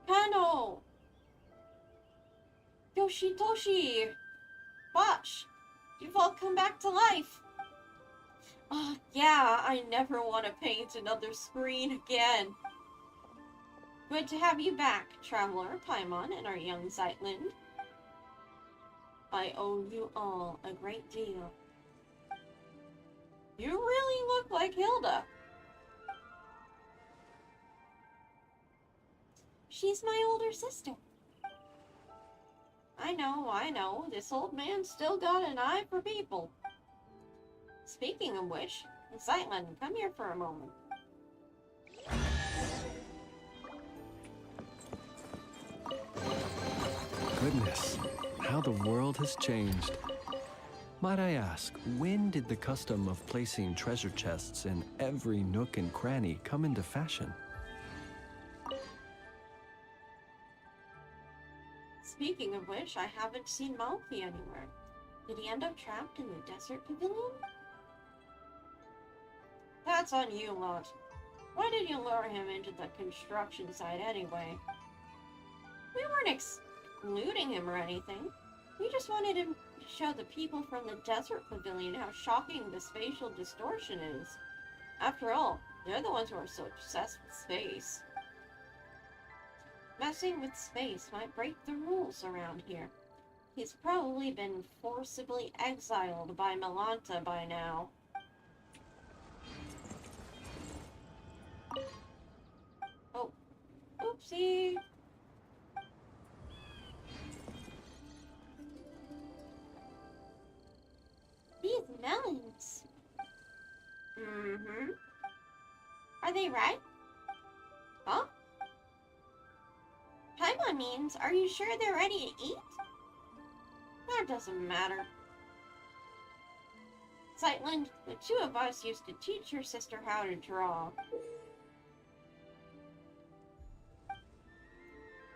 Speaker 6: Kano! Yoshitoshi! Bosh! You've all come back to life! Oh, yeah, I never want to paint another screen again. Good to have you back, Traveler, Paimon, and our young Zeitlin. I owe you all a great deal. You really look like Hilda. She's my older sister. I know. This old man's still got an eye for people. Speaking of which, Zeitlin, come here for a moment. Goodness, how the world has changed. Might I ask, when did the custom of placing treasure chests in every nook and cranny come into fashion?
Speaker 1: Speaking of which, I haven't seen Malfi anywhere. Did he end up trapped in the desert pavilion? That's on you lot. Why did you lure him into the construction site anyway? We weren't excluding him or anything. We just wanted him to show the people from the desert pavilion how shocking the spatial distortion is. After all, they're the ones who are so obsessed with space. Messing with space might break the rules around here. He's probably been forcibly exiled by Melanta by now. Oh, oopsie. These melons. Mm-hmm. Are they ripe? Huh? Paimon means, are you sure they're ready to eat? That doesn't matter. Sightland, the two of us used to teach your sister how to draw.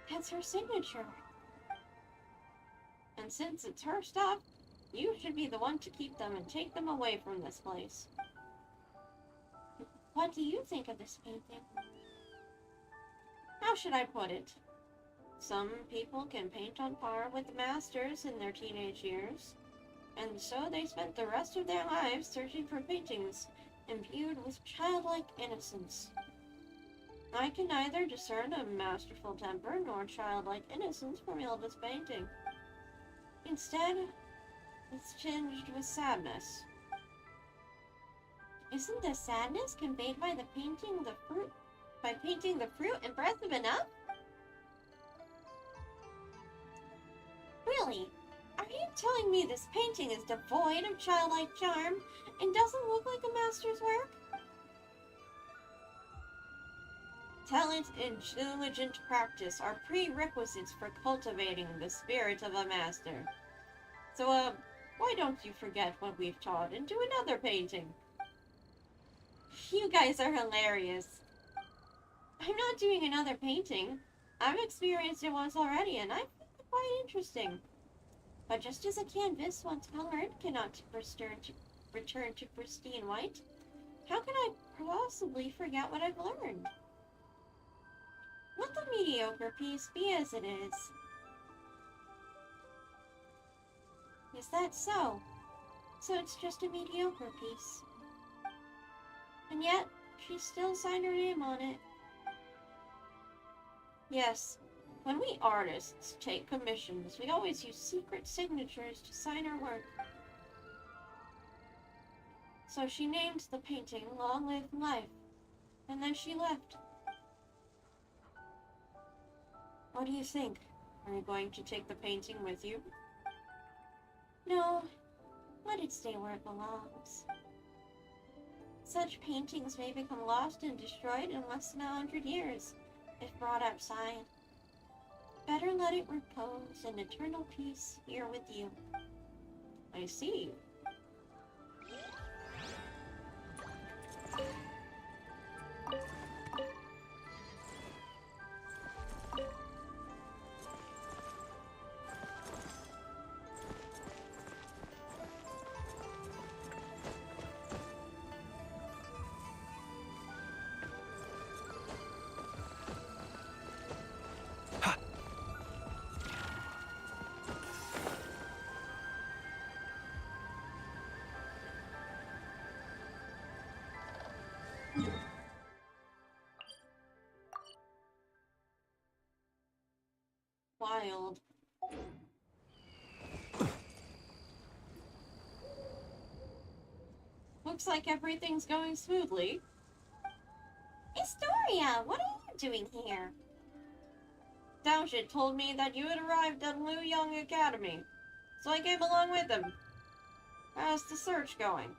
Speaker 1: That's her signature. And since it's her stuff, you should be the one to keep them and take them away from this place. What do you think of this painting? How should I put it? Some people can paint on par with the masters in their teenage years, and so they spent the rest of their lives searching for paintings imbued with childlike innocence. I can neither discern a masterful temper nor childlike innocence from Hilda's painting. Instead, it's tinged with sadness. Isn't the sadness conveyed by painting the fruit impressive enough? Really? Are you telling me this painting is devoid of childlike charm and doesn't look like a master's work? Talent and diligent practice are prerequisites for cultivating the spirit of a master. So, why don't you forget what we've taught and do another painting? You guys are hilarious. I'm not doing another painting. I've experienced it once already, and I find it quite interesting. But just as a canvas, once colored, cannot return to pristine white, how can I possibly forget what I've learned? Let the mediocre piece be as it is. Is that so? So it's just a mediocre piece. And yet, she still signed her name on it. Yes, when we artists take commissions, we always use secret signatures to sign our work. So she named the painting Long Live Life, and then she left. What do you think? Are you going to take the painting with you? No, let it stay where it belongs. Such paintings may become lost and destroyed in less than 100 years, if brought outside. Better let it repose in eternal peace here with you. I see. Wild. Looks like everything's going smoothly. Historia, what are you doing here? Daoshit told me that you had arrived at Luoyang Academy, so I came along with him. How's the search going?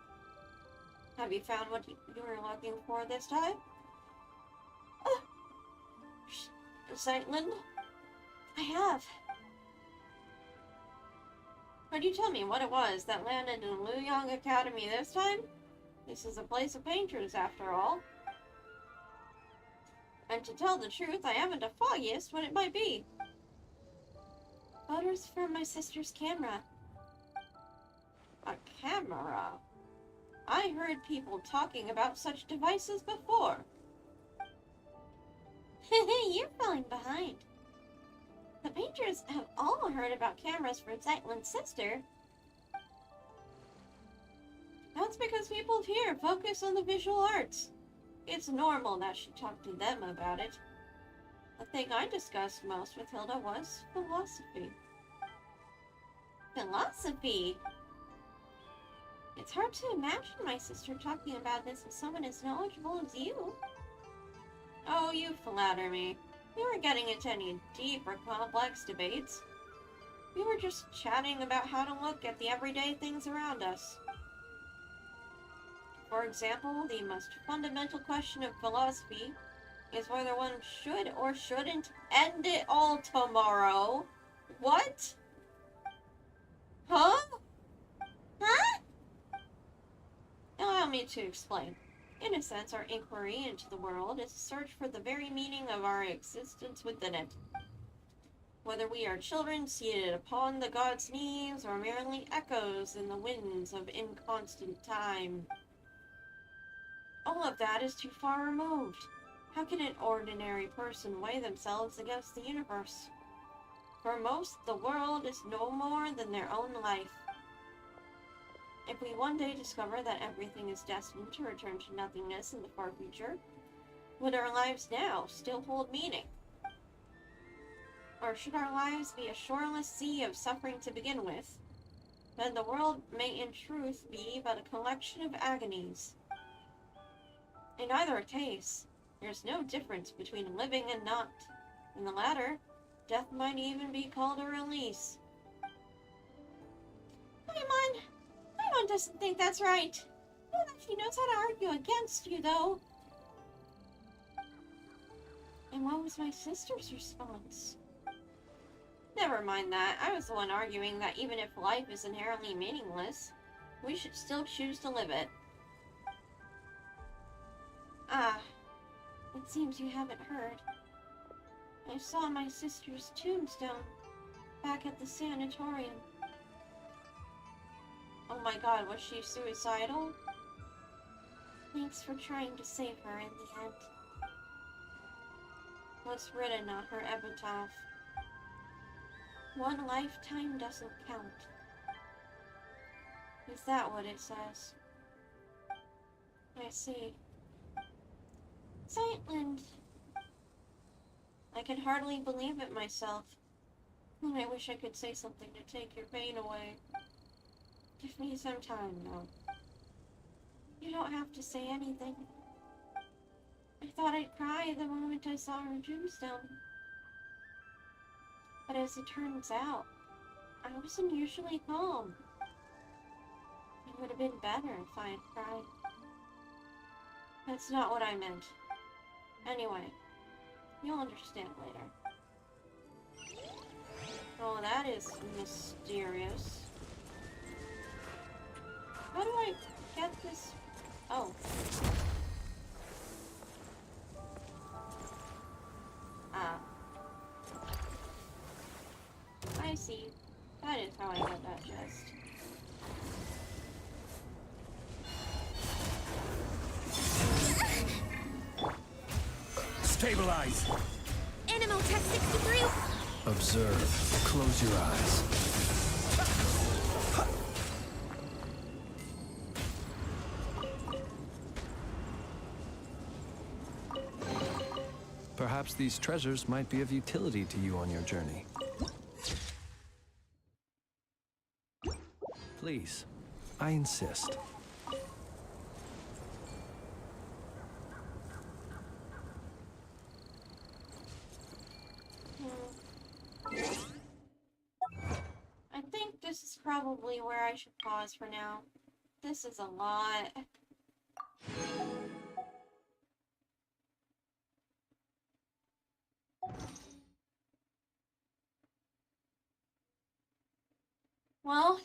Speaker 1: Have you found what you were looking for this time? Sightland? I have. Could you tell me what it was that landed in Luoyang Academy this time? This is a place of painters, after all. And to tell the truth, I haven't the foggiest what it might be. Photos from my sister's camera. A camera? I heard people talking about such devices before. You're falling behind. The painters have all heard about cameras for Zeitlin's sister. That's because people here focus on the visual arts. It's normal that she talked to them about it. The thing I discussed most with Hilda was philosophy. Philosophy? It's hard to imagine my sister talking about this with someone as knowledgeable as you. Oh, you flatter me. We weren't getting into any deep or complex debates. We were just chatting about how to look at the everyday things around us. For example, the most fundamental question of philosophy is whether one should or shouldn't end it all tomorrow. What? Huh? Huh? Allow me to explain. In a sense, our inquiry into the world is a search for the very meaning of our existence within it. Whether we are children seated upon the god's knees, or merely echoes in the winds of inconstant time. All of that is too far removed. How can an ordinary person weigh themselves against the universe? For most, the world is no more than their own life. If we one day discover that everything is destined to return to nothingness in the far future, would our lives now still hold meaning? Or should our lives be a shoreless sea of suffering to begin with? Then the world may in truth be but a collection of agonies. In either case, there's no difference between living and not. In the latter, death might even be called a release. Paimon doesn't think that's right. Not that she knows how to argue against you, though. And what was my sister's response? Never mind that. I was the one arguing that even if life is inherently meaningless, we should still choose to live it. Ah, it seems you haven't heard. I saw my sister's tombstone back at the sanatorium. Oh my god, was she suicidal? Thanks for trying to save her in the end. What's written on her epitaph? One lifetime doesn't count. Is that what it says? I see. Zeitland. I can hardly believe it myself. And I wish I could say something to take your pain away. Give me some time, though. You don't have to say anything. I thought I'd cry the moment I saw her tombstone. But as it turns out, I was unusually calm. It would have been better if I had cried. That's not what I meant. Anyway, you'll understand later. Oh, that is mysterious. How do I get this? Oh. Ah. I see. That is how I get that chest.
Speaker 3: Stabilize!
Speaker 2: Animo Test 63!
Speaker 6: Observe. Close your eyes. Perhaps these treasures might be of utility to you on your journey. Please, I insist.
Speaker 1: I think this is probably where I should pause for now. This is a lot. Well,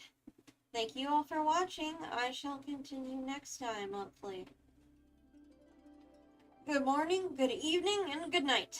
Speaker 1: thank you all for watching. I shall continue next time, hopefully. Good morning, good evening, and good night.